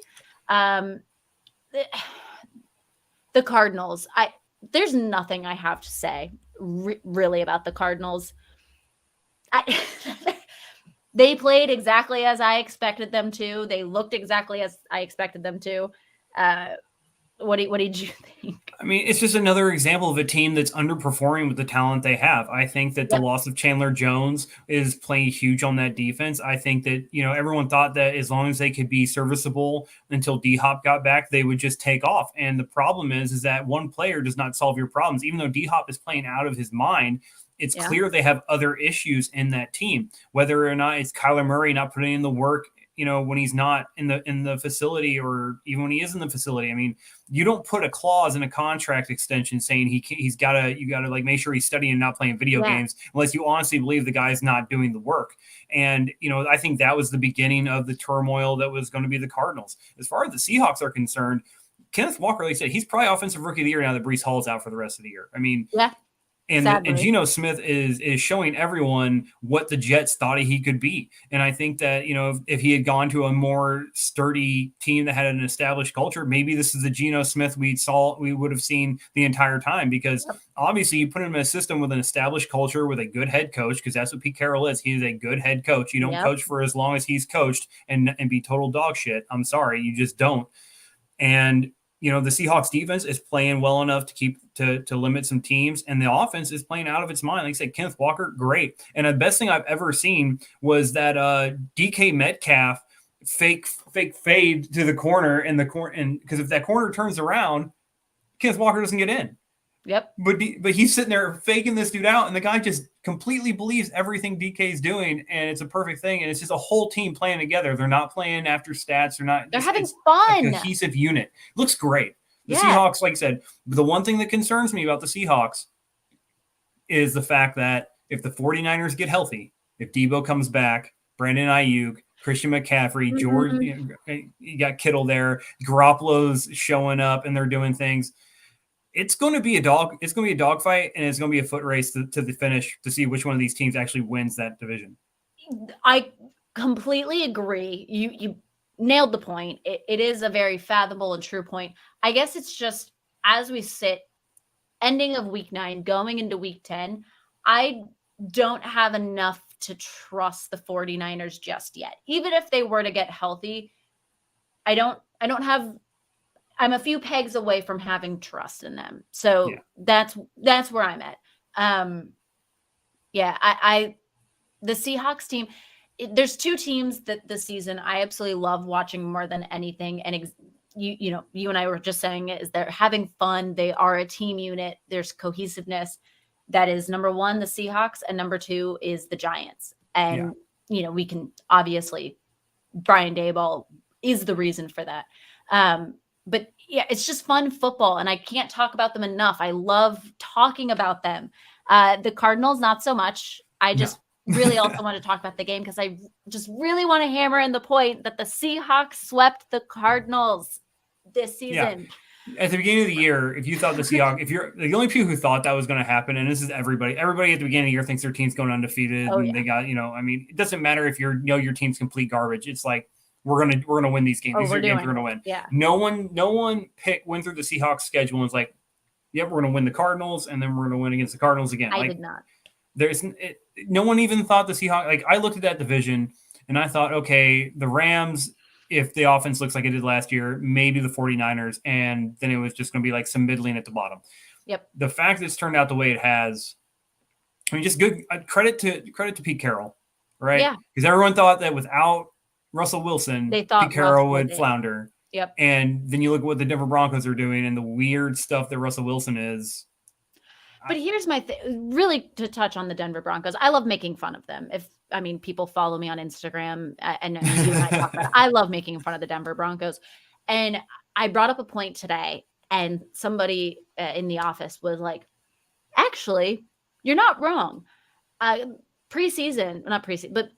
The Cardinals, there's nothing I have to say really about the Cardinals. They played exactly as I expected them to. They looked exactly as I expected them to. What did you think? I mean, it's just another example of a team that's underperforming with the talent they have. I think that the loss of Chandler Jones is playing huge on that defense. I think that, everyone thought that as long as they could be serviceable until D-Hop got back, they would just take off. And the problem is that one player does not solve your problems. Even though D-Hop is playing out of his mind, it's clear they have other issues in that team, whether or not it's Kyler Murray not putting in the work, when he's not in the facility, or even when he is in the facility. I mean, you don't put a clause in a contract extension saying you got to like make sure he's studying and not playing video games unless you honestly believe the guy's not doing the work. And, I think that was the beginning of the turmoil that was going to be the Cardinals. As far as the Seahawks are concerned, Kenneth Walker, like I said, he's probably offensive rookie of the year now that Breece Hall's out for the rest of the year. I mean, And Geno Smith is showing everyone what the Jets thought he could be. And I think that, if he had gone to a more sturdy team that had an established culture, maybe this is the Geno Smith we would have seen the entire time, because obviously you put him in a system with an established culture with a good head coach, because that's what Pete Carroll is. He is a good head coach. You don't coach for as long as he's coached and be total dog shit. I'm sorry. You just don't. And the Seahawks defense is playing well enough to keep to limit some teams, and the offense is playing out of its mind. Like I said, Kenneth Walker, great. And the best thing I've ever seen was that DK Metcalf fake fade to the corner and because if that corner turns around, Kenneth Walker doesn't get in. Yep. But he's sitting there faking this dude out, and the guy just completely believes everything DK's doing, and it's a perfect thing. And it's just a whole team playing together. They're not playing after stats. They're having fun. A cohesive unit. Looks great. The Seahawks, like I said, the one thing that concerns me about the Seahawks is the fact that if the 49ers get healthy, if Debo comes back, Brandon Ayuk, Christian McCaffrey, George, you got Kittle there, Garoppolo's showing up, and they're doing things. It's going to be a dogfight, and it's going to be a foot race to the finish to see which one of these teams actually wins that division. I completely agree. You nailed the point. It is a very fathomable and true point. I guess it's just, as we sit, ending of week 9, going into week 10, I don't have enough to trust the 49ers just yet. Even if they were to get healthy, I'm a few pegs away from having trust in them. So that's where I'm at. The Seahawks team, there's two teams that this season I absolutely love watching more than anything. And you and I were just saying it, is they're having fun. They are a team unit. There's cohesiveness. That is number 1, the Seahawks, and number 2 is the Giants. And, we can obviously, Brian Daboll is the reason for that. But it's just fun football, and I can't talk about them enough. I love talking about them. The Cardinals, not so much. I just really also want to talk about the game, because I just really want to hammer in the point that the Seahawks swept the Cardinals this season. At the beginning of the year, if you thought the Seahawks, if you're the only people who thought that was going to happen, and this is everybody at the beginning of the year thinks their team's going undefeated, and they got, I mean, it doesn't matter if your team's complete garbage. It's like, we're gonna win these games. These are games we're gonna win. Yeah. No one went through the Seahawks schedule and was like, we're gonna win the Cardinals, and then we're gonna win against the Cardinals again. I did not. No one even thought the Seahawks. Like, I looked at that division and I thought, okay, the Rams, if the offense looks like it did last year, maybe the 49ers, and then it was just gonna be like some middling at the bottom. Yep. The fact that it's turned out the way it has, I mean, just good credit to Pete Carroll, right? Yeah. Because everyone thought that without Russell Wilson, They thought Pete Carroll Russ would flounder. Yep. And then you look at what the Denver Broncos are doing and the weird stuff that Russell Wilson is. But here's my thing, really, to touch on the Denver Broncos. I love making fun of them. People follow me on Instagram, and you and I talk about it. I love making fun of the Denver Broncos. And I brought up a point today, and somebody in the office was like, actually, you're not wrong. Not preseason, but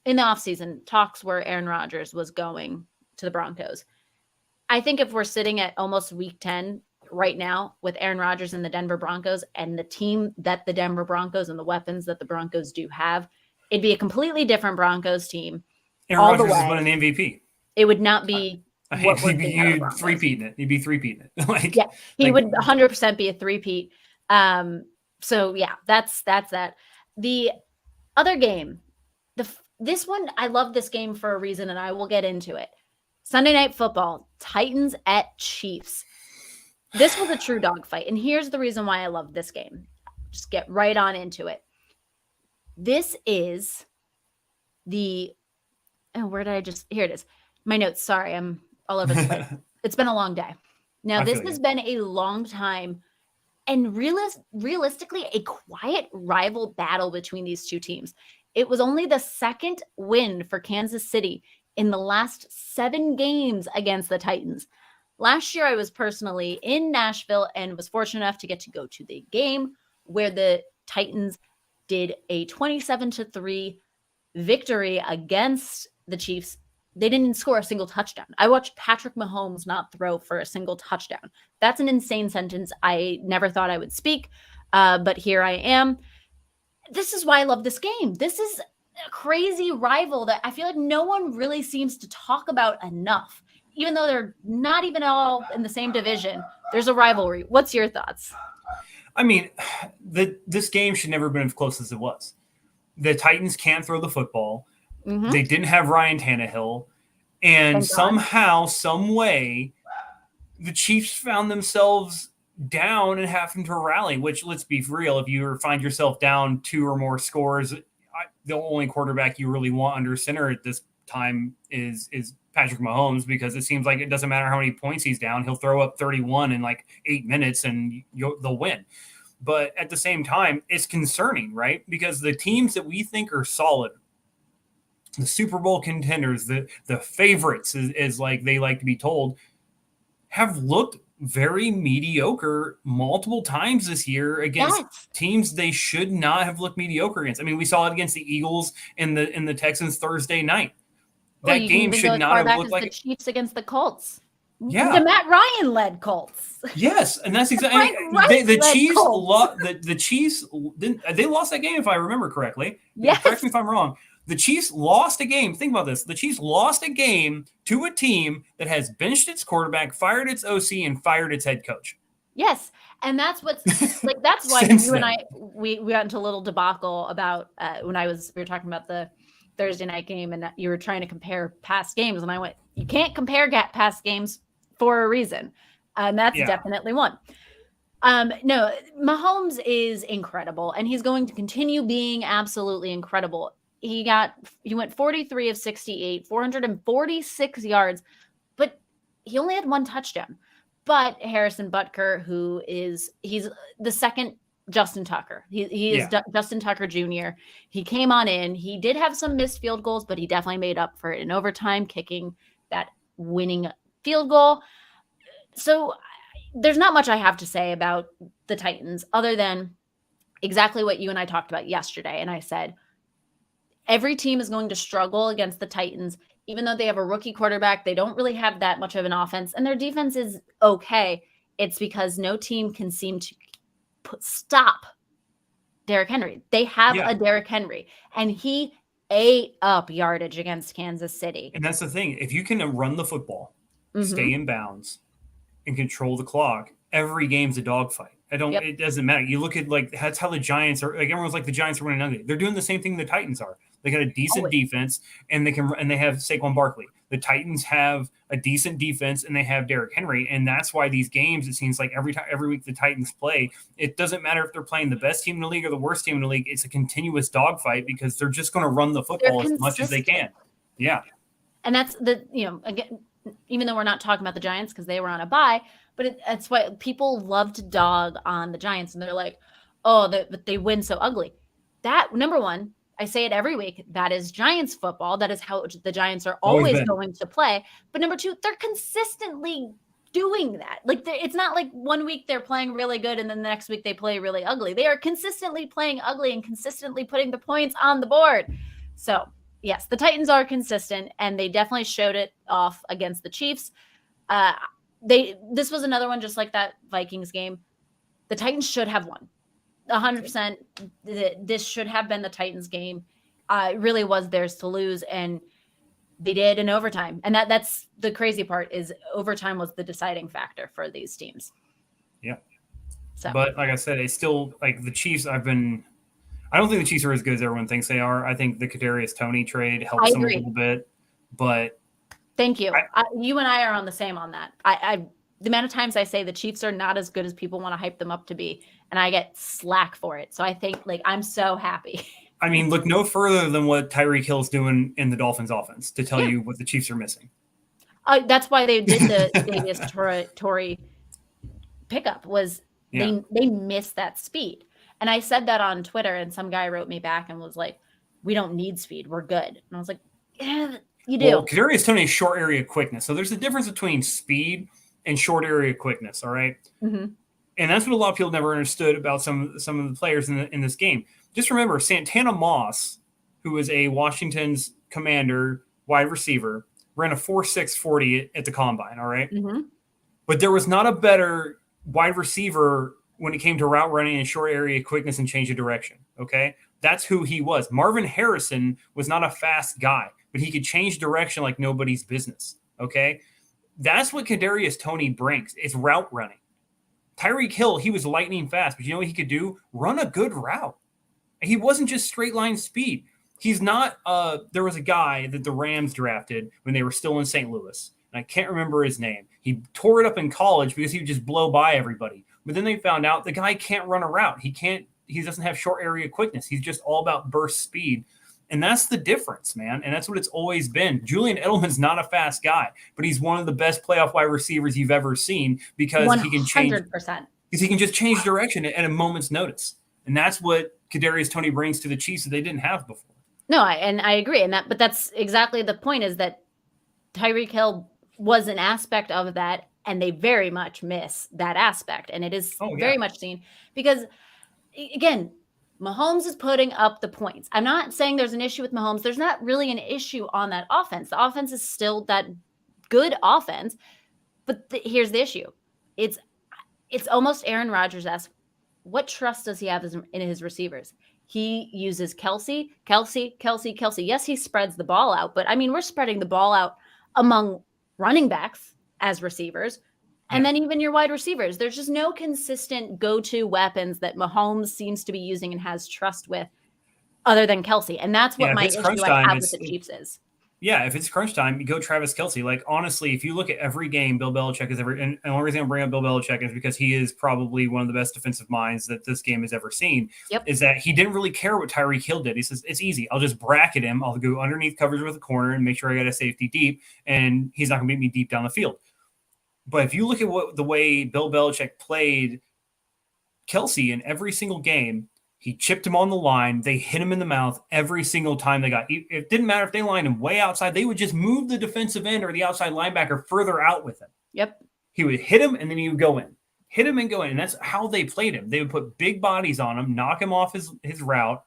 in the offseason, talks where Aaron Rodgers was going to the Broncos. I think if we're sitting at almost week 10 right now with Aaron Rodgers and the Denver Broncos and the team that the Denver Broncos and the weapons that the Broncos do have, it'd be a completely different Broncos team. Aaron Rodgers has won an MVP. It would not be you'd three-peating it. You'd be three-peating it. He would 100% be a three-peat. So yeah, that's that. The other game, this one, I love this game for a reason, and I will get into it. Sunday Night Football, Titans at Chiefs. This was a true dogfight, and here's the reason why I love this game. Just get right on into it. This is here it is. My notes, sorry, I'm all over the place. It's been a long day. Now, this has been a long time, and realistically, a quiet rival battle between these two teams. It was only the second win for Kansas City in the last 7 games against the Titans. Last year, I was personally in Nashville and was fortunate enough to get to go to the game where the Titans did a 27-3 victory against the Chiefs. They didn't score a single touchdown. I watched Patrick Mahomes not throw for a single touchdown. That's an insane sentence. I never thought I would speak, but here I am. This is why I love this game. This is a crazy rival that I feel like no one really seems to talk about enough. Even though they're not even all in the same division, there's a rivalry. What's your thoughts? I mean, this game should never have been as close as it was. The Titans can't throw the football. Mm-hmm. They didn't have Ryan Tannehill. And somehow, some way, the Chiefs found themselves down and having to rally, which, let's be real, if you find yourself down 2 or more scores, the only quarterback you really want under center at this time is Patrick Mahomes, because it seems like it doesn't matter how many points he's down. He'll throw up 31 in like 8 minutes and they'll win. But at the same time, it's concerning, right? Because the teams that we think are solid, the Super Bowl contenders, the favorites, is like they like to be told, have looked very mediocre multiple times this year against teams they should not have looked mediocre against. I mean, we saw it against the Eagles in the Texans Thursday night. That game should not have looked like the Chiefs against the Colts. Yeah, the Matt Ryan led Colts. Yes, and that's exactly the Chiefs. The Chiefs they lost that game, if I remember correctly. Yes. Correct me if I'm wrong. The Chiefs lost a game. Think about this. The Chiefs lost a game to a team that has benched its quarterback, fired its OC, and fired its head coach. Yes, and that's what's like. That's why you and I we got into a little debacle about when we were talking about the Thursday night game, and you were trying to compare past games, and I went, you can't compare past games for a reason, and that's definitely one. No, Mahomes is incredible, and he's going to continue being absolutely incredible. He went 43 of 68, 446 yards, but he only had 1 touchdown. But Harrison Butker, he's the second Justin Tucker. He is Justin Tucker Jr. He came on in. He did have some missed field goals, but he definitely made up for it in overtime, kicking that winning field goal. So there's not much I have to say about the Titans other than exactly what you and I talked about yesterday. And I said, every team is going to struggle against the Titans, even though they have a rookie quarterback. They don't really have that much of an offense, and their defense is okay. It's because no team can seem to stop Derrick Henry. They have a Derrick Henry, and he ate up yardage against Kansas City. And that's the thing. If you can run the football, stay in bounds, and control the clock, every game's a dogfight. It doesn't matter. You look at, like, that's how the Giants are. Like, everyone's like, the Giants are winning ugly. They're doing the same thing the Titans are. They got a decent defense, and they have Saquon Barkley. The Titans have a decent defense, and they have Derrick Henry, and that's why these games, it seems like every week the Titans play, it doesn't matter if they're playing the best team in the league or the worst team in the league. It's a continuous dogfight because they're just going to run the football as much as they can. Yeah. And that's again, even though we're not talking about the Giants because they were on a bye, but that's why people love to dog on the Giants. And they're like, oh, but they win so ugly. That, number one, I say it every week, that is Giants football. That is how the Giants are always going to play. But number two, they're consistently doing that. Like, it's not like one week they're playing really good and then the next week they play really ugly. They are consistently playing ugly and consistently putting the points on the board. So yes, the Titans are consistent, and they definitely showed it off against the Chiefs. This was another one just like that Vikings game. The Titans should have won. 100%. This should have been the Titans game. It really was theirs to lose, and they did in overtime. And that's the crazy part, is overtime was the deciding factor for these teams. Yeah. So. But like I said, it's still like the Chiefs. I don't think the Chiefs are as good as everyone thinks they are. I think the Kadarius Toney trade helps them a little bit, but thank you. You and I are on the same on that. The amount of times I say the Chiefs are not as good as people want to hype them up to be, and I get slack for it. So I think I'm so happy. I mean, look no further than what Tyreek Hill's doing in the Dolphins offense to tell you what the Chiefs are missing. That's why they did the Davis Torrey pickup was they missed that speed. And I said that on Twitter, and some guy wrote me back and was like, we don't need speed. We're good. And I was like, yeah, you do. Well, Kadarius Toney is short area quickness. So there's a difference between speed and short area quickness, all right? Mm-hmm. And that's what a lot of people never understood about some of the players in this game. Just remember, Santana Moss, who is a Washington's Commander wide receiver, ran a 4.6 40 at the combine, all right? Mm-hmm. But there was not a better wide receiver when it came to route running and short area quickness and change of direction, okay? That's who he was. Marvin Harrison was not a fast guy, but he could change direction like nobody's business, okay? That's what Kadarius Toney brings. It's route running. Tyreek Hill, he was lightning fast, but you know what he could do? Run a good route. He wasn't just straight line speed. He's not there was a guy that the Rams drafted when they were still in St. Louis, and I can't remember his name. He tore it up in college because he would just blow by everybody. But then they found out the guy can't run a route. He doesn't have short area quickness. He's just all about burst speed. And that's the difference, man. And that's what it's always been. Julian Edelman's not a fast guy, but he's one of the best playoff wide receivers you've ever seen because 100%. He can just change direction at a moment's notice. And that's what Kadarius Toney brings to the Chiefs that they didn't have before. No, I agree. But that's exactly the point, is that Tyreek Hill was an aspect of that, and they very much miss that aspect. And it is very much seen because, again, Mahomes is putting up the points. I'm not saying there's an issue with Mahomes. There's not really an issue on that offense. The offense is still that good offense. But here's the issue. It's almost Aaron Rodgers-esque. What trust does he have in his receivers? He uses Kelsey. Yes, he spreads the ball out. But, I mean, we're spreading the ball out among running backs as receivers. And then even your wide receivers, there's just no consistent go-to weapons that Mahomes seems to be using and has trust with other than Kelsey. And that's what my issue I have with the Chiefs is. Yeah, if it's crunch time, you go Travis Kelce. Like, honestly, if you look at every game, Bill Belichick is and the only reason I bring up Bill Belichick is because he is probably one of the best defensive minds that this game has ever seen, is that he didn't really care what Tyreek Hill did. He says, it's easy. I'll just bracket him. I'll go underneath coverage with a corner and make sure I got a safety deep, and he's not going to beat me deep down the field. But if you look at the way Bill Belichick played Kelce in every single game, he chipped him on the line. They hit him in the mouth every single time they got. It didn't matter if they lined him way outside. They would just move the defensive end or the outside linebacker further out with him. Yep. He would hit him, and then he would go in. Hit him and go in. And that's how they played him. They would put big bodies on him, knock him off his route,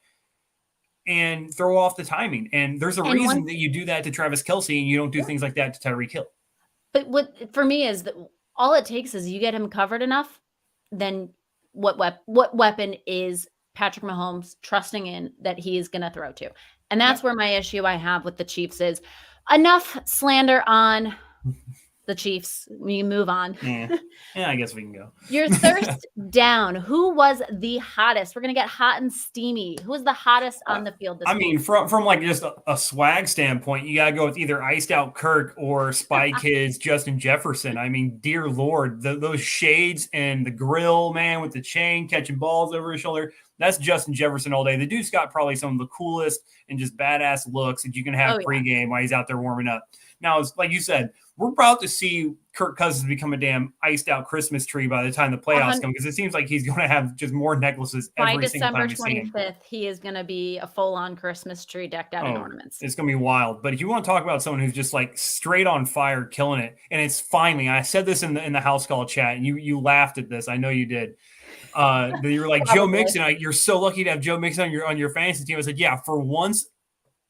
and throw off the timing. And there's a reason that you do that to Travis Kelce and you don't do things like that to Tyreek Hill. But what for me is that all it takes is you get him covered enough, then what weapon is Patrick Mahomes trusting in that he is going to throw to? And that's where my issue I have with the Chiefs is. Enough slander on the Chiefs. We move on. Yeah, I guess we can go. Your thirst down. Who was the hottest? We're going to get hot and steamy. Who was the hottest on the field this week? From like just a swag standpoint, you got to go with either Iced Out Kirk or Spy Kids Justin Jefferson. I mean, dear Lord, those shades and the grill, man, with the chain, catching balls over his shoulder. That's Justin Jefferson all day. The dude's got probably some of the coolest and just badass looks that you can have pregame while he's out there warming up. Now, it's like you said, we're about to see Kirk Cousins become a damn iced out Christmas tree by the time the playoffs come, because it seems like he's going to have just more necklaces every single time we see him. By December 25th, he is going to be a full-on Christmas tree decked out in ornaments. It's going to be wild. But if you want to talk about someone who's just like straight on fire, killing it, and it's finally, I said this in the house call chat, and you laughed at this. I know you did. But you were like, Joe Mixon, you're so lucky to have Joe Mixon on your fantasy team. I said, yeah, for once,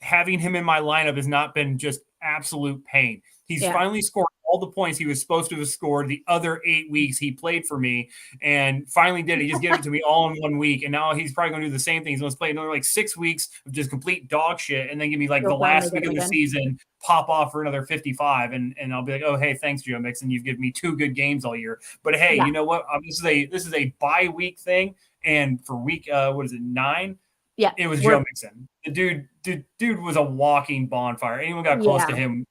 having him in my lineup has not been just absolute pain. He's finally scored all the points he was supposed to have scored the other 8 weeks he played for me, and finally did. He just gave it to me all in 1 week, and now he's probably going to do the same thing. He's going to play another like 6 weeks of just complete dog shit, and then give me like the last week of the season, pop off for another 55, and I'll be like, oh, hey, thanks, Joe Mixon. You've given me 2 good games all year. But hey, you know what? This is a bye week thing, and for week 9? Yeah, it was Joe Mixon. The dude was a walking bonfire. Anyone got close to him,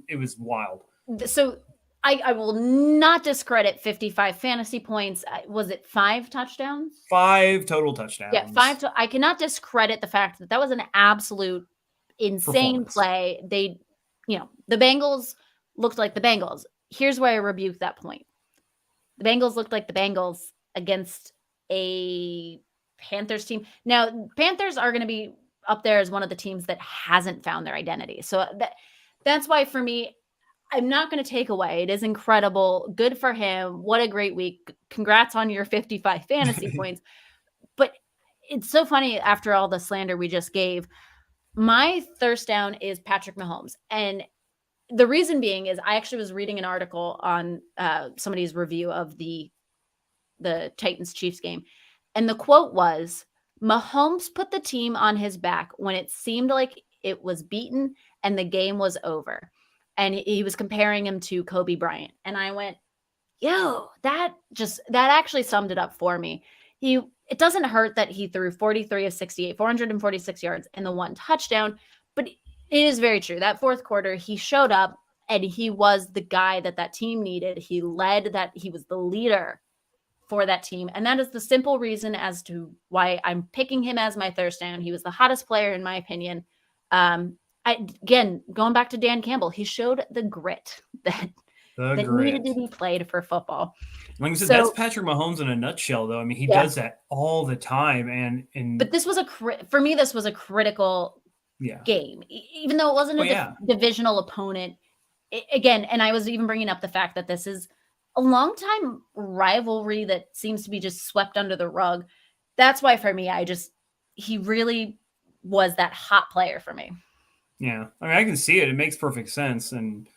it was wild. So I will not discredit 55 fantasy points. Was it 5 touchdowns? 5 total touchdowns. Yeah, 5. I cannot discredit the fact that was an absolute insane play. They, the Bengals looked like the Bengals. Here's where I rebuke that point. The Bengals looked like the Bengals against a Panthers team. Now, Panthers are going to be up there as one of the teams that hasn't found their identity. So that's why, for me, I'm not going to take away. It is incredible. Good for him. What a great week. Congrats on your 55 fantasy points. But it's so funny, after all the slander we just gave, my thirst down is Patrick Mahomes. And the reason being is I actually was reading an article on somebody's review of the Titans-Chiefs game. And the quote was, Mahomes put the team on his back when it seemed like it was beaten and the game was over. And he was comparing him to Kobe Bryant. And I went, that actually summed it up for me. It doesn't hurt that he threw 43 of 68, 446 yards and the 1 touchdown. But it is very true. That fourth quarter, he showed up and he was the guy that team needed. He led that. He was the leader for that team. And that is the simple reason as to why I'm picking him as my thirst down. He was the hottest player, in my opinion. Again, going back to Dan Campbell, he showed the grit that needed to be played for football. Like I said, that's Patrick Mahomes in a nutshell, though. I mean, he does that all the time. But this was for me, this was a critical game, even though it wasn't a divisional opponent. Again, and I was even bringing up the fact that this is a long-time rivalry that seems to be just swept under the rug. That's why, for me, he really was that hot player for me. Yeah. I mean, I can see it. It makes perfect sense. And,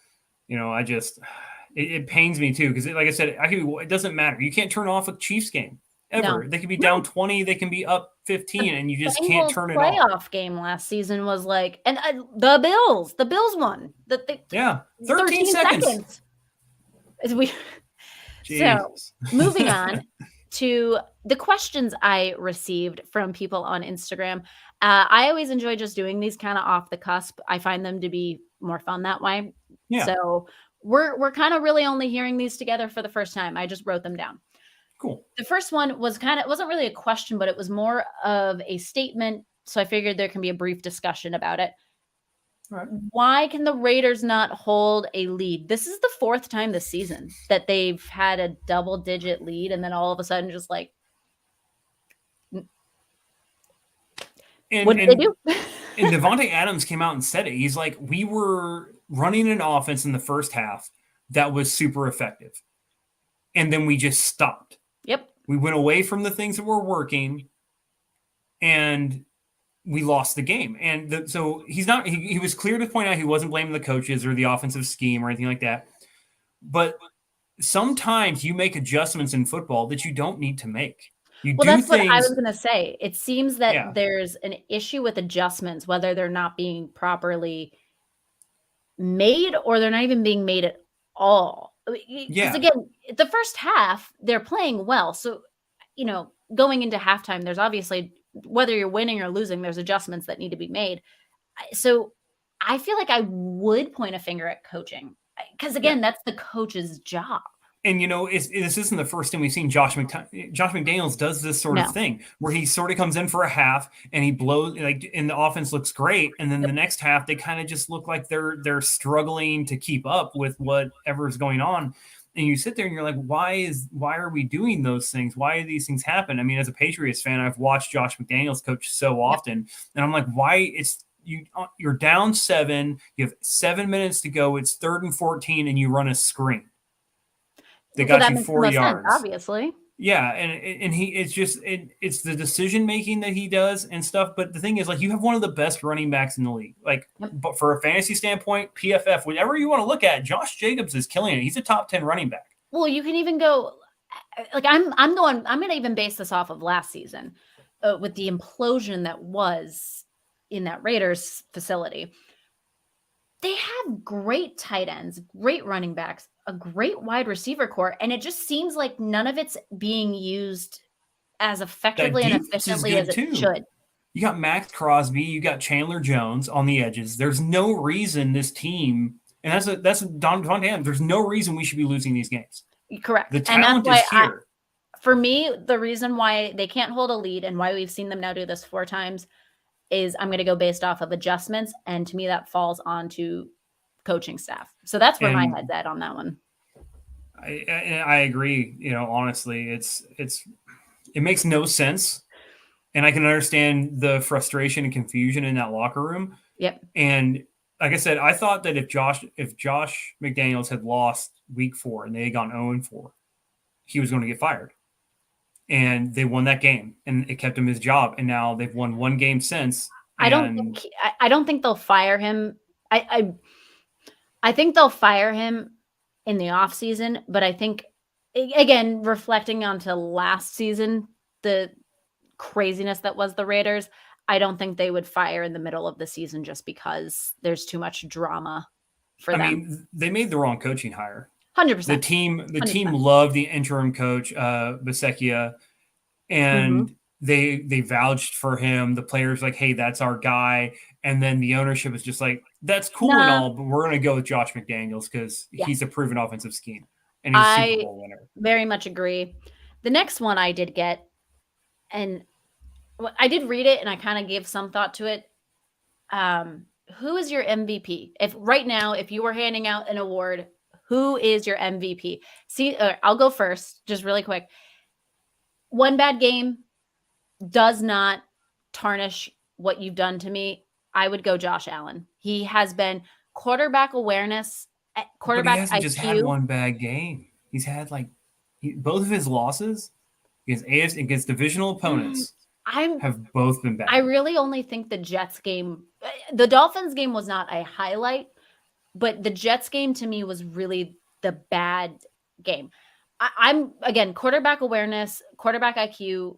it pains me too. Cause like I said, it doesn't matter. You can't turn off a Chiefs game ever. No. They can be down 20. They can be up 15 and you just can't turn it off. The playoff game last season was like, and the Bills won. 13 seconds. So moving on to the questions I received from people on Instagram. I always enjoy just doing these kind of off the cusp. I find them to be more fun that way. Yeah. So we're kind of really only hearing these together for the first time. I just wrote them down. Cool. The first one was it wasn't really a question, but it was more of a statement. So I figured there can be a brief discussion about it. Right. Why can the Raiders not hold a lead? This is the 4th time this season that they've had a double-digit lead, and then all of a sudden just like, what did they do? And Devontae Adams came out and said it. He's like, we were running an offense in the first half that was super effective, and then we just stopped. Yep. We went away from the things that were working, and we lost the game. And so he was clear to point out he wasn't blaming the coaches or the offensive scheme or anything like that. But sometimes you make adjustments in football that you don't need to make. That's what I was going to say. It seems that there's an issue with adjustments, whether they're not being properly made or they're not even being made at all. Because again, the first half, they're playing well. So, going into halftime, there's obviously, whether you're winning or losing, there's adjustments that need to be made. So I feel like I would point a finger at coaching because, again, that's the coach's job. And, this isn't the first time we've seen Josh McDaniels does this sort of thing where he sort of comes in for a half and he blows, and the offense looks great. And then the next half, they kind of just look like they're struggling to keep up with whatever's going on. And you sit there and you're like, why are we doing those things? Why do these things happen? I mean, as a Patriots fan, I've watched Josh McDaniels coach so often, and I'm like, why you're down 7, you have 7 minutes to go, it's 3rd and 14, and you run a screen. They got you 4 yards, obviously. Yeah, and it's the decision making that he does and stuff. But the thing is, you have one of the best running backs in the league. But for a fantasy standpoint, PFF, whatever you want to look at, Josh Jacobs is killing it. He's a top 10 running back. Well, you can even go I'm going to even base this off of last season with the implosion that was in that Raiders facility. They have great tight ends, great running backs, a great wide receiver core, and it just seems like none of it's being used as effectively and efficiently as it should. You got Max Crosby, you got Chandler Jones on the edges. There's no reason this team, and that's Devontae Adams, there's no reason we should be losing these games. Correct. The talent is here. For me, the reason why they can't hold a lead and why we've seen them now do this 4 times is I'm going to go based off of adjustments, and to me that falls onto coaching staff. So that's where my head's at on that one. I agree. Honestly, it makes no sense, and I can understand the frustration and confusion in that locker room. Yep. And like I said, I thought that if Josh McDaniels had lost week 4 and they had gone 0-4, he was going to get fired. And they won that game, and it kept him his job. And now they've won 1 game since. I don't think they'll fire him. I think they'll fire him in the off season, but I think, again, reflecting onto last season, the craziness that was the Raiders, I don't think they would fire in the middle of the season just because there's too much drama for them. I mean, they made the wrong coaching hire. 100%. The team loved the interim coach, Bisecchia, and they vouched for him. The players like, hey, that's our guy. And then the ownership is just like, that's cool and all, but we're going to go with Josh McDaniels because he's a proven offensive scheme. And he's a Super Bowl winner. Very much agree. The next one I did get, and I did read it and I kind of gave some thought to it. Who is your MVP? If you were handing out an award, who is your MVP? See, I'll go first, just really quick. One bad game does not tarnish what you've done to me. I would go Josh Allen. He has been quarterback awareness, quarterback IQ. But he hasn't just had one bad game. He's had both of his losses against divisional opponents have both been bad. I really only think the Jets game, the Dolphins game was not a highlight, but the Jets game to me was really the bad game. I'm again, quarterback awareness, quarterback IQ,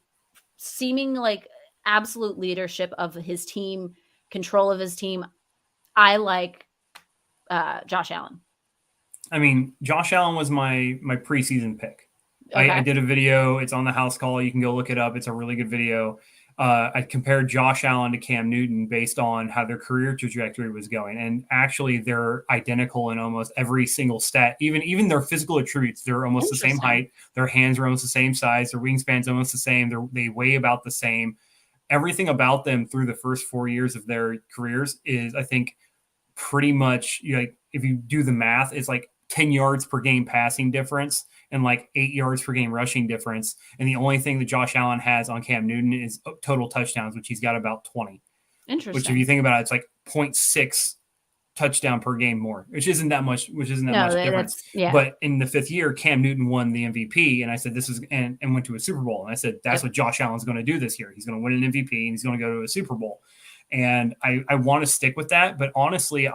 seeming like absolute leadership of his team, control of his team. I like Josh Allen. I mean, Josh Allen was my preseason pick. Okay. I did a video. It's on the house call. You can go look it up. It's a really good video. I compared Josh Allen to Cam Newton based on how their career trajectory was going. And actually, they're identical in almost every single stat. Even their physical attributes, they're almost the same height. Their hands are almost the same size. Their wingspan's almost the same. They weigh about the same. Everything about them through the first 4 years of their careers is, I think, pretty much if you do the math, it's 10 yards per game passing difference and 8 yards per game rushing difference. And the only thing that Josh Allen has on Cam Newton is total touchdowns, which he's got about 20. Interesting. Which, if you think about it, it's 0.6 touchdown per game more, which isn't that much difference. Yeah. But in the 5th year, Cam Newton won the MVP. And I said, this is, and went to a Super Bowl. And I said, that's what Josh Allen's going to do this year. He's going to win an MVP and he's going to go to a Super Bowl. And I want to stick with that. But honestly,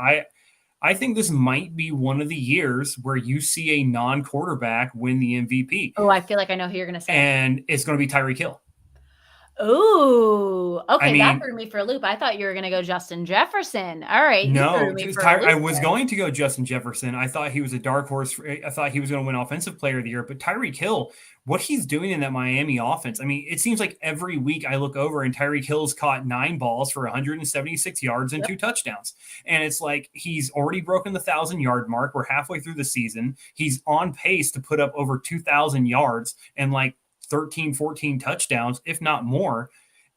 I think this might be one of the years where you see a non-quarterback win the MVP. Oh, I feel like I know who you're going to say. And it's going to be Tyreek Hill. Ooh, okay, I that mean, threw me for a loop. I thought you were gonna go Justin Jefferson. All right, you threw no, me for a loop I was there. going to go Justin Jefferson. I thought he was a dark horse. I thought he was going to win Offensive Player of the Year. But Tyreek Hill, what he's doing in that Miami offense, I mean, it seems like every week I look over and Tyreek Hill's caught 9 balls for 176 yards and Yep. 2 touchdowns. And it's like he's already broken the 1,000-yard mark. We're halfway through the season. He's on pace to put up over 2,000 yards and like 13, 14 touchdowns, if not more.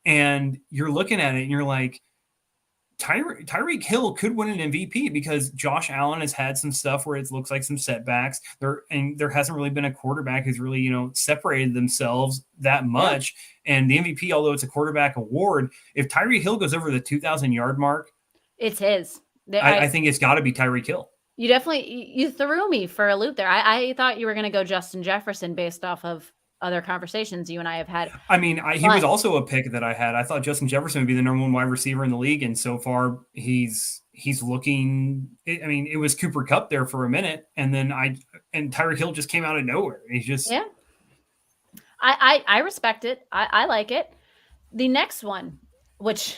And you're looking at it and you're like, Tyreek Hill could win an MVP because Josh Allen has had some stuff where it looks like some setbacks there, and there hasn't really been a quarterback who's really, separated themselves that much. Yeah. And the MVP, although it's a quarterback award, if Tyreek Hill goes over the 2,000-yard mark, it's his. I think it's got to be Tyreek Hill. You definitely you threw me for a loop there. I thought you were going to go Justin Jefferson based off of other conversations you and I have had. I mean, he was also a pick that I had. I thought Justin Jefferson would be the number 1 wide receiver in the league, and so far he's looking. I mean, it was Cooper Kupp there for a minute, and then Tyreek Hill just came out of nowhere. He's just I respect it. I like it. The next one, which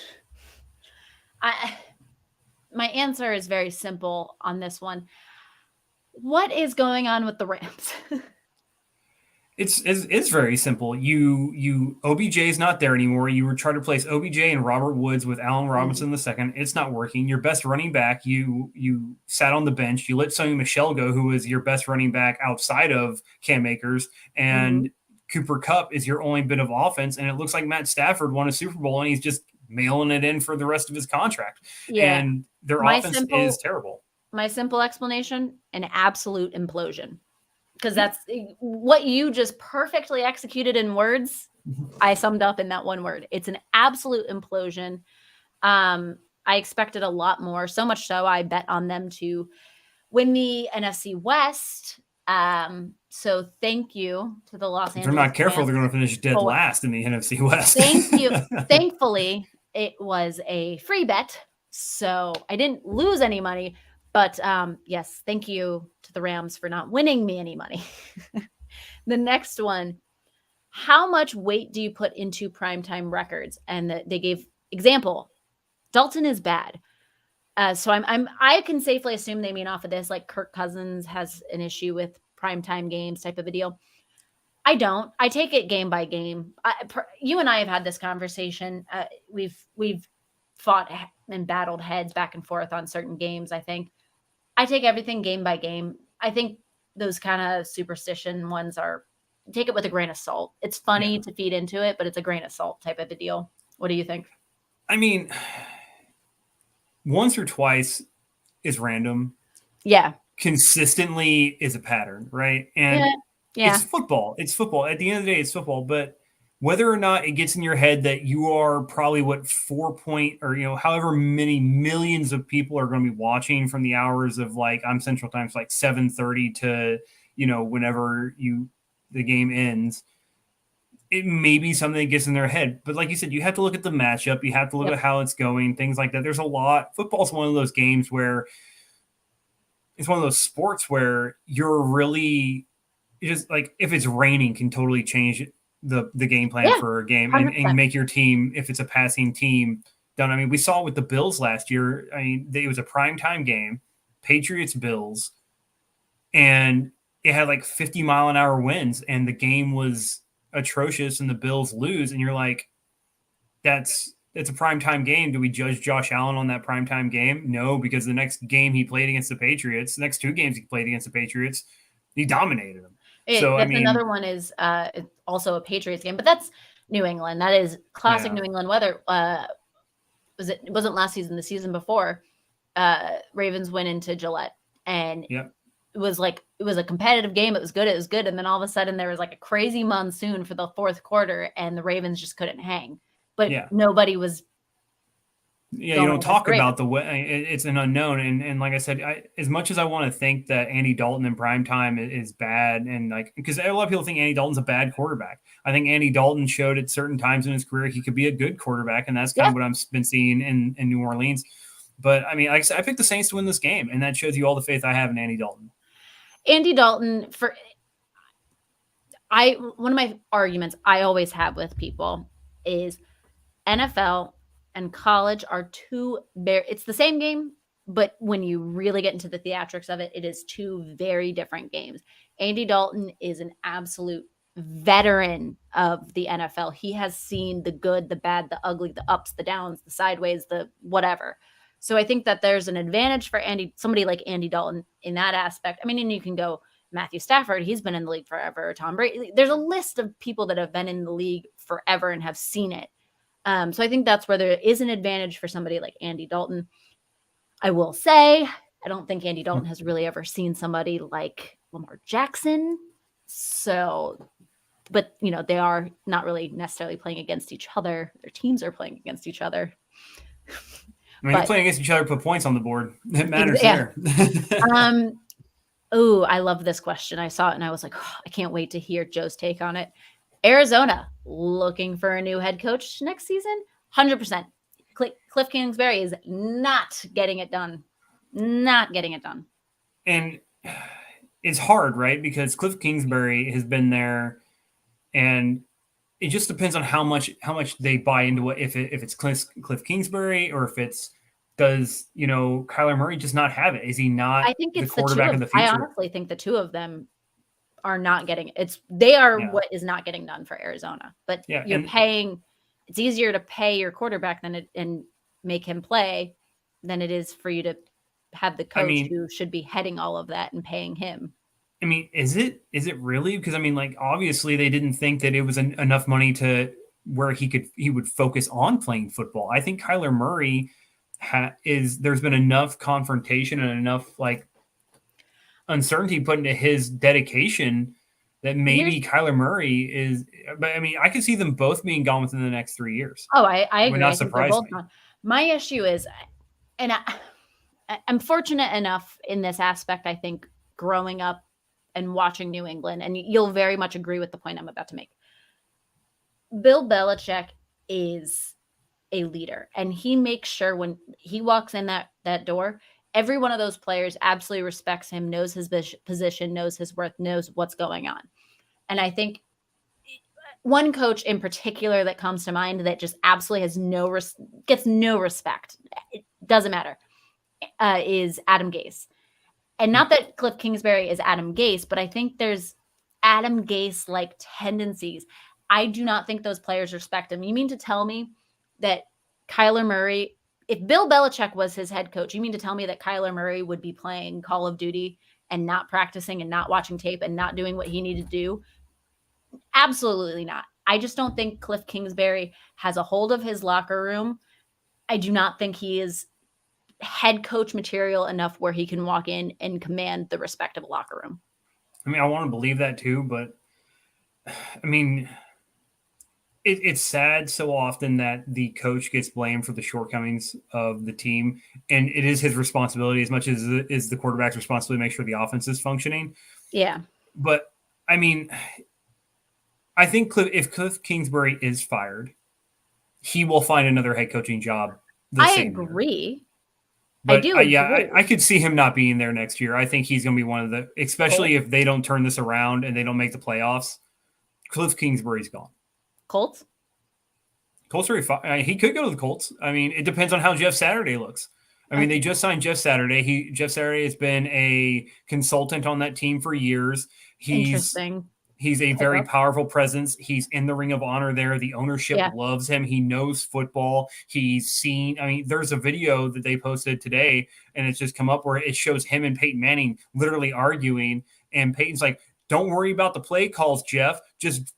my answer is very simple on this one. What is going on with the Rams? It's very simple. OBJ is not there anymore. You were trying to replace OBJ and Robert Woods with Allen Robinson II. It's not working. Your best running back, you sat on the bench. You let Sonny Michel go, who was your best running back outside of Cam Akers, and Cooper Kupp is your only bit of offense. And it looks like Matt Stafford won a Super Bowl, and he's just mailing it in for the rest of his contract. Yeah. And their offense is terrible. My simple explanation: an absolute implosion. Because that's what you just perfectly executed in words. I summed up in that one word. It's an absolute implosion. I expected a lot more, so much so I bet on them to win the NFC West. So thank you to the Los Angeles. If they're not careful, they're going to finish dead last in the NFC West. Thank you. Thankfully, it was a free bet, so I didn't lose any money. But yes, thank you to the Rams for not winning me any money. The next one, how much weight do you put into primetime records? And they gave example, Dalton is bad. So I can safely assume they mean off of this, like Kirk Cousins has an issue with primetime games type of a deal. I don't. I take it game by game. You and I have had this conversation. We've fought and battled heads back and forth on certain games, I think. I take everything game by game. I think those kind of superstition ones take it with a grain of salt. It's funny to feed into it, but it's a grain of salt type of a deal. What do you think? I mean, once or twice is random. Yeah. Consistently is a pattern, right? And it's football. It's football. At the end of the day, it's football. But whether or not it gets in your head that you are probably however many millions of people are going to be watching from the hours of I'm Central Time, so 7:30 to whenever the game ends, it may be something that gets in their head. But like you said, you have to look at the matchup, you have to look at how it's going, things like that. There's a lot. Football's one of those games where it's one of those sports where you're really just if it's raining can totally change the game plan for a game and make your team, if it's a passing team, done. I mean, we saw it with the Bills last year. I mean, it was a primetime game, Patriots-Bills, and it had 50-mile-an-hour winds, and the game was atrocious, and the Bills lose, and you're like, that's a primetime game. Do we judge Josh Allen on that primetime game? No, because the next game he played against the Patriots, the next 2 games he played against the Patriots, he dominated them. Another one is also a Patriots game, but that's New England. That is classic New England weather. It wasn't last season, the season before. Ravens went into Gillette, and it was a competitive game. It was good. And then all of a sudden there was a crazy monsoon for the fourth quarter, and the Ravens just couldn't hang. But nobody was. Yeah, you don't talk about the way it's an unknown, and like I said, as much as I want to think that Andy Dalton in primetime is bad, and because a lot of people think Andy Dalton's a bad quarterback, I think Andy Dalton showed at certain times in his career he could be a good quarterback, and that's kind of what I've been seeing in New Orleans. But I mean, like I said, I picked the Saints to win this game, and that shows you all the faith I have in Andy Dalton. Andy Dalton, one of my arguments I always have with people is NFL and college are it's the same game, but when you really get into the theatrics of it, it is two very different games. Andy Dalton is an absolute veteran of the NFL. He has seen the good, the bad, the ugly, the ups, the downs, the sideways, the whatever. So I think that there's an advantage for somebody like Andy Dalton in that aspect. I mean, and you can go Matthew Stafford, he's been in the league forever. Tom Brady, there's a list of people that have been in the league forever and have seen it. So I think that's where there is an advantage for somebody like Andy Dalton. I will say, I don't think Andy Dalton has really ever seen somebody like Lamar Jackson. So, but they are not really necessarily playing against each other. Their teams are playing against each other. I mean, they're playing against each other, put points on the board. It matters there. Oh, I love this question. I saw it and I was like, oh, I can't wait to hear Joe's take on it. Arizona looking for a new head coach next season? 100%. Cliff Kingsbury is not getting it done. Not getting it done. And it's hard, right? Because Cliff Kingsbury has been there, and it just depends on how much they buy into it. If it's Cliff Kingsbury, or if it's Kyler Murray just not have it? Is he not I think it's the quarterback of the future? I honestly think the two of them are not getting it. They are what is not getting done for Arizona. But you're paying. It's easier to pay your quarterback and make him play than it is for you to have the coach who should be heading all of that and paying him. I mean, is it really? Because obviously they didn't think that it was enough money to where he would focus on playing football. I think Kyler Murray there's been enough confrontation and enough uncertainty put into his dedication that maybe Kyler Murray is. But I could see them both being gone within the next 3 years. Oh, I agree. Would not surprise me. My issue is, and I'm fortunate enough in this aspect, I think, growing up and watching New England, and you'll very much agree with the point I'm about to make. Bill Belichick is a leader, and he makes sure when he walks in that door, every one of those players absolutely respects him, knows his position, knows his worth, knows what's going on. And I think one coach in particular that comes to mind that just absolutely gets no respect, it doesn't matter, is Adam Gase. And not that Cliff Kingsbury is Adam Gase, but I think there's Adam Gase-like tendencies. I do not think those players respect him. You mean to tell me that Kyler Murray, if Bill Belichick was his head coach, you mean to tell me that Kyler Murray would be playing Call of Duty and not practicing and not watching tape and not doing what he needed to do? Absolutely not. I just don't think Cliff Kingsbury has a hold of his locker room. I do not think he is head coach material enough where he can walk in and command the respect of a locker room. I want to believe that too, but it's sad so often that the coach gets blamed for the shortcomings of the team, and it is his responsibility as much as it is the quarterback's responsibility to make sure the offense is functioning. Yeah. But I think if Cliff Kingsbury is fired, he will find another head coaching job. I agree. But I could see him not being there next year. I think he's going to be one of the, especially if they don't turn this around and they don't make the playoffs. Cliff Kingsbury's gone. Colts are fine. He could go to the Colts. It depends on how Jeff Saturday looks. They just signed Jeff Saturday. Jeff Saturday has been a consultant on that team for years. Interesting. He's a very powerful presence. He's in the Ring of Honor there. The ownership loves him. He knows football. He's seen, there's a video that they posted today, and it's just come up where it shows him and Peyton Manning literally arguing. And Peyton's like, don't worry about the play calls, Jeff. Just,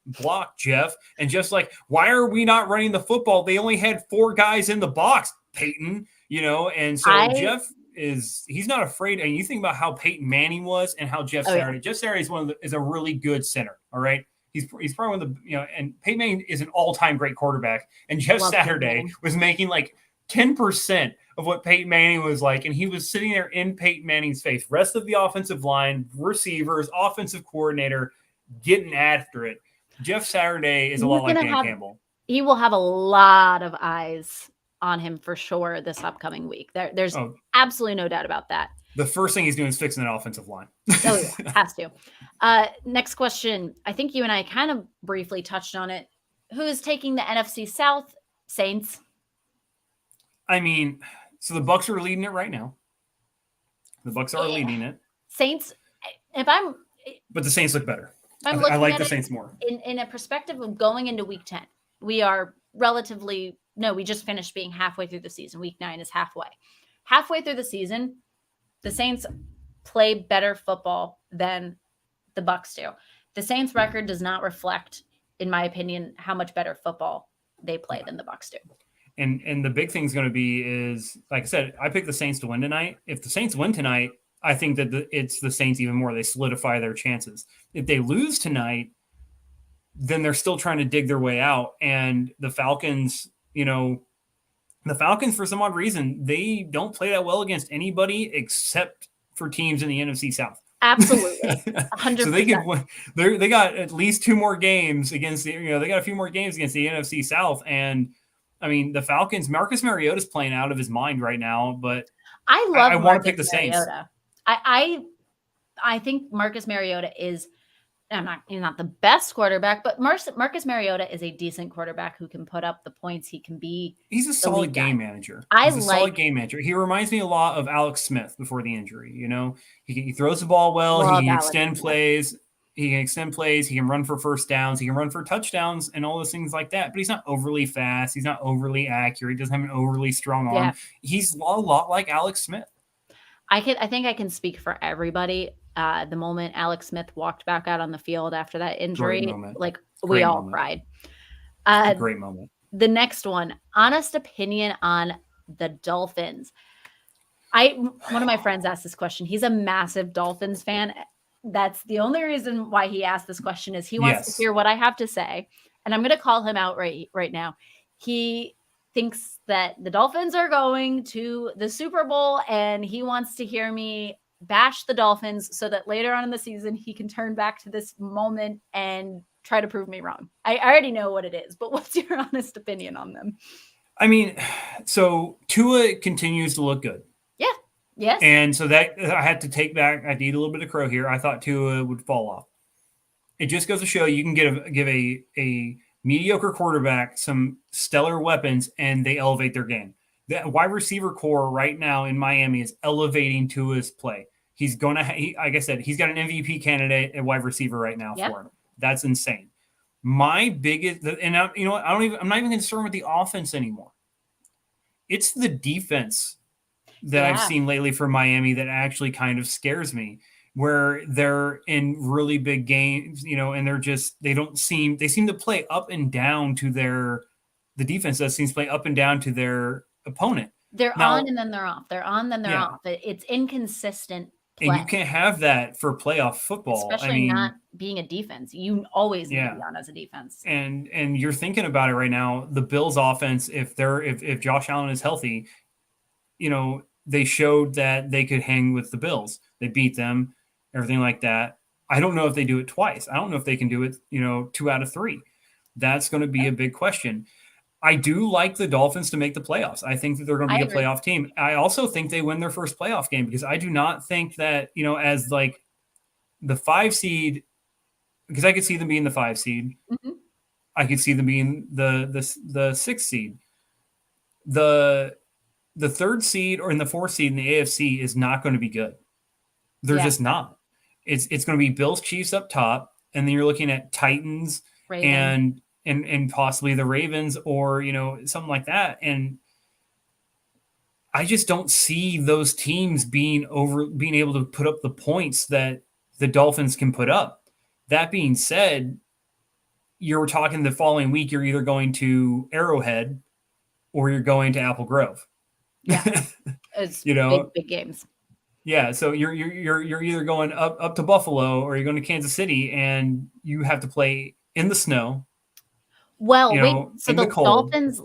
block Jeff. And Jeff's like, why are we not running the football? They only had 4 guys in the box, Peyton, and so Jeff he's not afraid. And you think about how Peyton Manning was and how Jeff Saturday. Jeff Saturday is a really good center. All right. He's probably one of the, and Peyton Manning is an all-time great quarterback. And Jeff Saturday was making like 10% of what Peyton Manning was like. And he was sitting there in Peyton Manning's face, rest of the offensive line, receivers, offensive coordinator, getting after it. Jeff Saturday is a lot like Dan Campbell. He will have a lot of eyes on him for sure this upcoming week. There's absolutely no doubt about that. The first thing he's doing is fixing that offensive line. Oh, yeah, has to. Next question. I think you and I kind of briefly touched on it. Who is taking the NFC South? Saints. I mean, so the Bucs are leading it right now. The Bucs are leading it. Saints. But the Saints look better. I'm I like the Saints more. In a perspective of going into Week 10, we are we just finished being halfway through the season. Week 9 is halfway. Halfway through the season, the Saints play better football than the Bucs do. The Saints record does not reflect, in my opinion, how much better football they play than the Bucs do. And the big thing is going to be is, like I said, I picked the Saints to win tonight. If the Saints win tonight, I think that it's the Saints even more. They solidify their chances. If they lose tonight, then they're still trying to dig their way out. And the Falcons, for some odd reason, they don't play that well against anybody except for teams in the NFC South. Absolutely. 100%. So they got at least 2 more games against they got a few more games against the NFC South. And I mean, the Falcons, Marcus Mariota's playing out of his mind right now, but I want to pick the Saints. I think Marcus Mariota is he's not the best quarterback, but Marcus Mariota is a decent quarterback who can put up the points. He can be. He's a solid game manager. Solid game manager. He reminds me a lot of Alex Smith before the injury. He throws the ball well. He can extend plays. He can run for first downs. He can run for touchdowns and all those things like that. But he's not overly fast. He's not overly accurate. He doesn't have an overly strong arm. Yeah. He's a lot like Alex Smith. I think I can speak for everybody. The moment Alex Smith walked back out on the field after that injury, we all cried. Great moment. The next one, honest opinion on the Dolphins. One of my friends asked this question. He's a massive Dolphins fan. That's the only reason why he asked this question is he wants to hear what I have to say. And I'm going to call him out right now. He thinks that the Dolphins are going to the Super Bowl, and he wants to hear me bash the Dolphins so that later on in the season he can turn back to this moment and try to prove me wrong. I already know what it is, but what's your honest opinion on them? I mean, so Tua continues to look good. Yeah. Yes. And so that I had to take back. I need a little bit of crow here. I thought Tua would fall off. It just goes to show you can give a mediocre quarterback some stellar weapons and they elevate their game. The wide receiver core right now in Miami is elevating Tua's play. He's going to, like I said, he's got an MVP candidate at wide receiver right now for him. That's insane. My biggest, and I'm not even concerned with the offense anymore. It's the defense that I've seen lately for Miami that actually kind of scares me, where they're in really big games, and they seem to play up and down to the defense that seems to play up and down to their opponent. They're on and then they're off. They're on, then they're off. It's inconsistent play. And you can't have that for playoff football. Especially not being a defense. You always need to be on as a defense. And you're thinking about it right now, the Bills offense, if Josh Allen is healthy, they showed that they could hang with the Bills. They beat them, everything like that. I don't know if they do it twice. I don't know if they can do it, 2 out of 3. That's going to be a big question. I do like the Dolphins to make the playoffs. I think that they're going to be a playoff team. I also think they win their first playoff game because I do not think that, as like the 5 seed, because I could see them being the 5 seed. Mm-hmm. I could see them being the 6 seed. The 3rd seed or in the 4th seed in the AFC is not going to be good. They're just not. It's going to be Bills, Chiefs up top, and then you're looking at Titans and possibly the Ravens or, something like that. And I just don't see those teams being able to put up the points that the Dolphins can put up. That being said, you're talking the following week, you're either going to Arrowhead or you're going to Apple Grove. Yeah. It's big games. Yeah. So you're either going up to Buffalo or you're going to Kansas City and you have to play in the snow. Well, so the Dolphins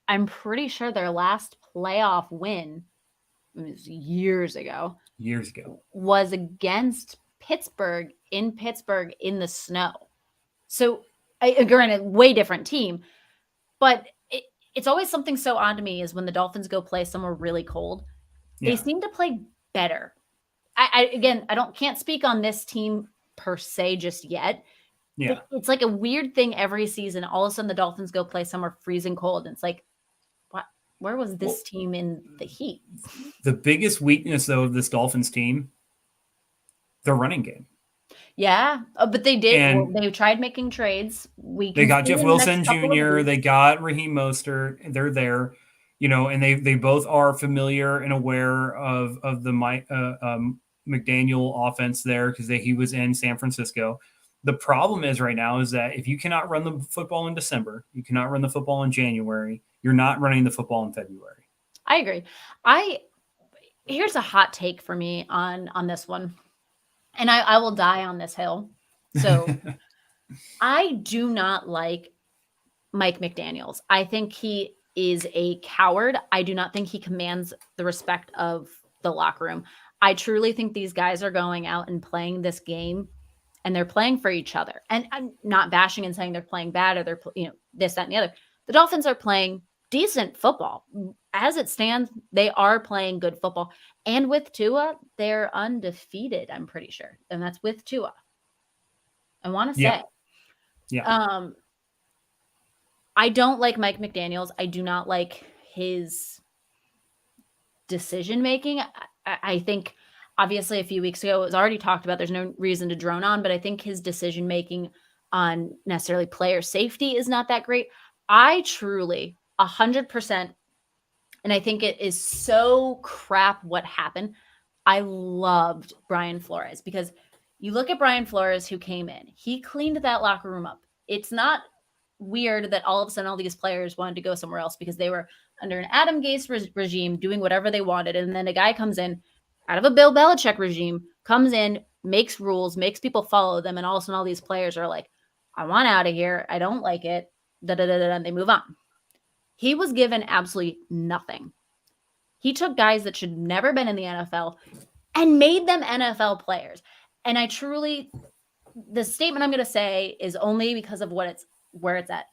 I'm pretty sure their last playoff win was years ago, was against Pittsburgh in the snow. So granted, way different team, but it's always something so odd to me is when the Dolphins go play somewhere really cold, they seem to play better. I can't speak on this team per se just yet. Yeah. It's like a weird thing every season. All of a sudden, the Dolphins go play somewhere freezing cold, and it's like, what? Where was this team in the heat? The biggest weakness, though, of this Dolphins team, their running game. Yeah, but they did. And they tried making trades. We they can got see Jeff in the next Wilson couple of Jr. weeks. They got Raheem Mostert. They're there, and they both are familiar and aware of the McDaniel offense there because he was in San Francisco. The problem is right now is that if you cannot run the football in December, you cannot run the football in January, you're not running the football in February. I agree. Here's a hot take for me on this one, and I will die on this hill. So I do not like Mike McDaniels. I think he is a coward. I do not think he commands the respect of the locker room. I truly think these guys are going out and playing this game, and they're playing for each other. And I'm not bashing and saying they're playing bad or they're this, that, and the other. The Dolphins are playing decent football. As it stands, they are playing good football. And with Tua, they're undefeated, I'm pretty sure. And that's with Tua. I want to say. Yeah. I don't like Mike McDaniels. I do not like his decision making. I think obviously a few weeks ago it was already talked about. There's no reason to drone on, but I think his decision making on necessarily player safety is not that great. I truly 100%, and I think it is so crap what happened. I loved Brian Flores because you look at Brian Flores who came in. He cleaned that locker room up. It's not weird that all of a sudden all these players wanted to go somewhere else because they were under an Adam Gase regime doing whatever they wanted. And then a guy comes in out of a Bill Belichick regime, comes in, makes rules, makes people follow them. And all of a sudden all these players are like, I want out of here. I don't like it. And they move on. He was given absolutely nothing. He took guys that should never been in the NFL and made them NFL players. And I truly, the statement I'm going to say is only because of where it's at.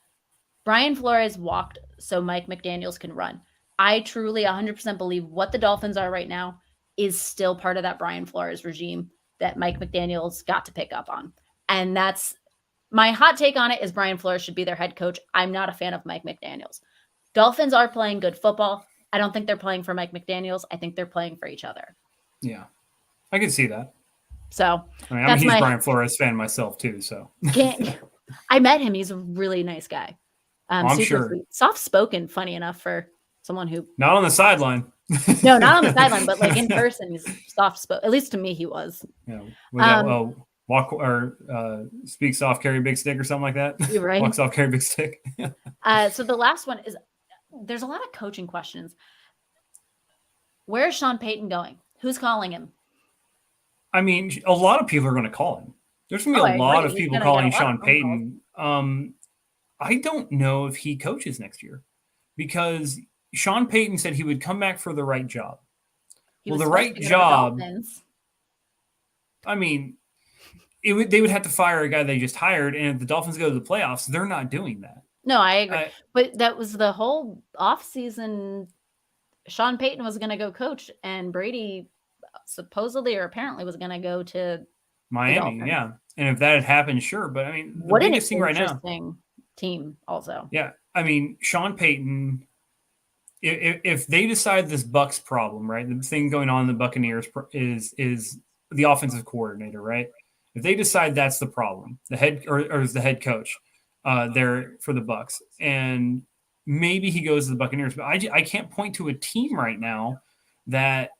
Brian Flores walked so Mike McDaniels can run. I truly 100% believe what the Dolphins are right now is still part of that Brian Flores regime that Mike McDaniels got to pick up on. And that's my hot take on it is Brian Flores should be their head coach. I'm not a fan of Mike McDaniels. Dolphins are playing good football. I don't think they're playing for Mike McDaniels. I think they're playing for each other. Yeah, I can see that. So I'm a huge Brian Flores fan myself too. So I met him. He's a really nice guy. I'm sure. Sweet. Soft-spoken, funny enough for someone who not on the sideline. No, not on the sideline, but like in person, he's soft-spoken. At least to me, he was. Yeah. Walk or speak soft, carry big stick, or something like that. You're right. Walk soft, carry big stick. So the last one is there's a lot of coaching questions. Where is Sean Payton going? Who's calling him? I mean, a lot of people are going to call him. There's going to be a lot of people calling Sean Payton. I don't know if he coaches next year because Sean Payton said he would come back for the right job. Well, the right job, I mean, they would have to fire a guy they just hired, and if the Dolphins go to the playoffs, they're not doing that. No, I agree. But that was the whole offseason. Sean Payton was going to go coach, and Brady supposedly or apparently was going to go to Miami. Yeah. And if that had happened, sure. But I mean, what biggest thing right now. Team also. Yeah. I mean, Sean Payton, if they decide this Bucks problem, right? The thing going on in the Buccaneers is the offensive coordinator, right? If they decide that's the problem, the head or is the head coach there for the Bucks, and maybe he goes to the Buccaneers, but I can't point to a team right now that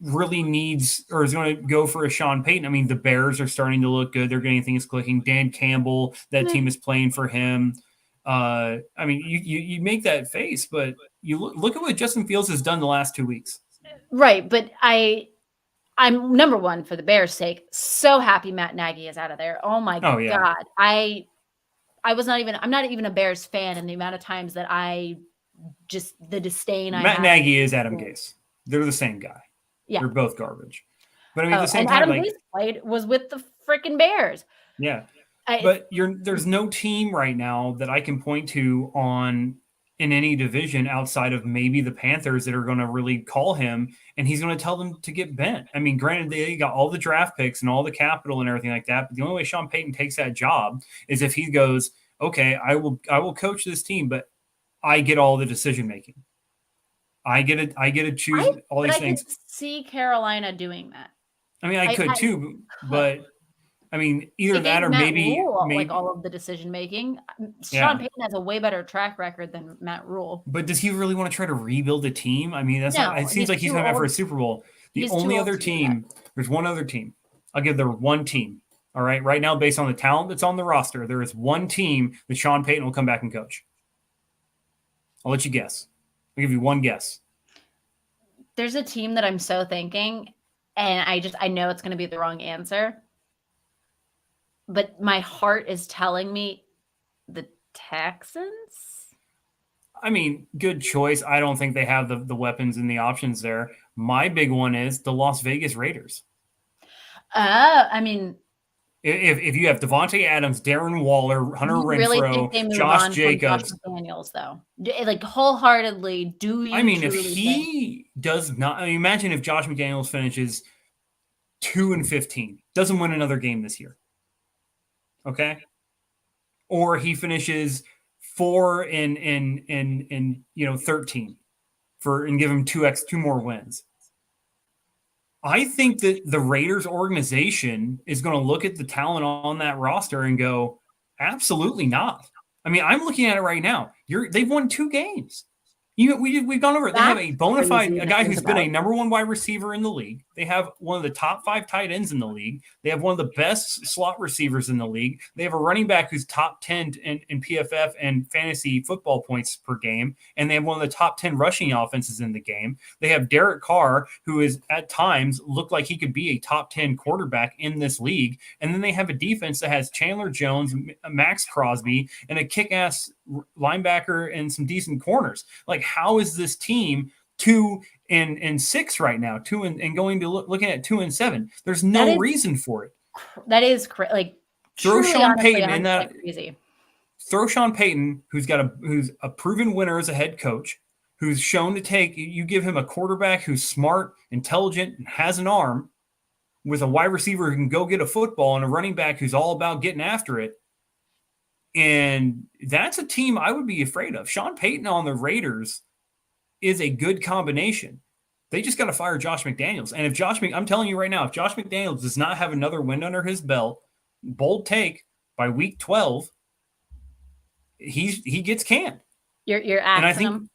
really needs or is going to go for a Sean Payton. I mean, the Bears are starting to look good. They're getting things clicking. Dan Campbell, that team is playing for him. I mean, you make that face, but you look at what Justin Fields has done the last 2 weeks. Right, but I'm number one for the Bears' sake. So happy Matt Nagy is out of there. Oh my God. I'm not even a Bears fan, and the amount of times that the disdain I have. Matt Nagy is Adam Gase. They're the same guy. Yeah. They're both garbage. But I mean, at the same time, time, Gase was with the freaking Bears. Yeah. But there's no team right now that I can point to on in any division outside of maybe the Panthers that are going to really call him, and he's going to tell them to get bent. I mean, granted, they got all the draft picks and all the capital and everything like that, but the only way Sean Payton takes that job is if he goes, okay, I will coach this team, but I get all the decision making. I get to choose all these things. I could see Carolina doing that. I mean, I could too, but I mean, either that or Matt maybe like all of the decision making. Sean Payton has a way better track record than Matt Rule. But does he really want to try to rebuild a team? I mean, that's not. It seems like he's coming out for a Super Bowl. The only other team, there's one other team. I'll give there one team. All right, right now, based on the talent that's on the roster, there is one team that Sean Payton will come back and coach. I'll let you guess. I'll give you one guess. There's a team that I'm so thinking, and I know it's going to be the wrong answer. But my heart is telling me the Texans. I mean, good choice. I don't think they have the weapons and the options there. My big one is the Las Vegas Raiders. I mean, if you have Devontae Adams, Darren Waller, Hunter Renfrow, Josh Jacobs, Josh McDaniels, though, like wholeheartedly, do you? I mean, if he does not, I mean, imagine if Josh McDaniels finishes 2-15, doesn't win another game this year. Okay, or he finishes 4 and 13 and give him 2 more wins. I think that the Raiders organization is going to look at the talent on that roster and go, absolutely not. I mean, I'm looking at it right now. They've won 2 games. We've gone over it. They have a bona fide guy who's been a number 1 wide receiver in the league. They have one of the top 5 tight ends in the league. They have one of the best slot receivers in the league. They have a running back who's top 10 in PFF and fantasy football points per game. And they have one of the top 10 rushing offenses in the game. They have Derek Carr, who is at times looked like he could be a top 10 quarterback in this league. And then they have a defense that has Chandler Jones, Max Crosby, and a kick-ass linebacker and some decent corners. Like, how is this team 2-6 right now? And going to looking at 2-7. There's no reason for it. That is like throw Sean Payton in that. Crazy. Throw Sean Payton, who's a proven winner as a head coach, who's shown to take. You give him a quarterback who's smart, intelligent, and has an arm, with a wide receiver who can go get a football, and a running back who's all about getting after it. And that's a team I would be afraid of. Sean Payton on the Raiders is a good combination. They just got to fire Josh McDaniels. And if I'm telling you right now, if Josh McDaniels does not have another win under his belt, bold take, by week 12, he gets canned. You're asking him?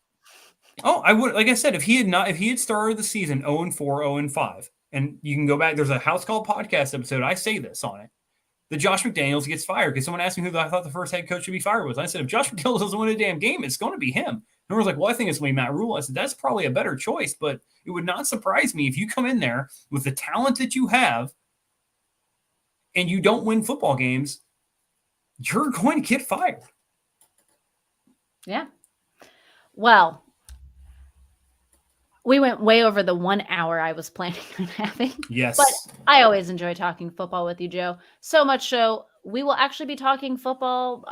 Oh, I would. Like I said, if he had started the season 0-4, 0-5, and you can go back, there's a House Call podcast episode. I say this on it. That Josh McDaniels gets fired, because someone asked me who I thought the first head coach should be fired was. I said, if Josh McDaniels doesn't win a damn game, it's going to be him. And everyone's like, well, I think it's going to be Matt Rule. I said, that's probably a better choice, but it would not surprise me if you come in there with the talent that you have and you don't win football games, you're going to get fired. Yeah. Well, we went way over the 1 hour I was planning on having. Yes. But I always enjoy talking football with you, Joe. So much so, we will actually be talking football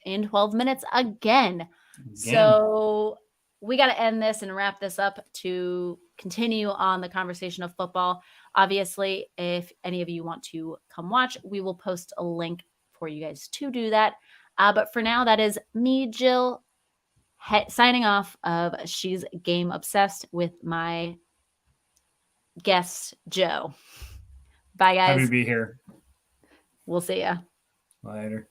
in 12 minutes again. So we got to end this and wrap this up to continue on the conversation of football. Obviously, if any of you want to come watch, we will post a link for you guys to do that. But for now, that is me, Jill, signing off of She's Game Obsessed with my guest, Joe. Bye, guys. Happy to be here. We'll see ya. Later.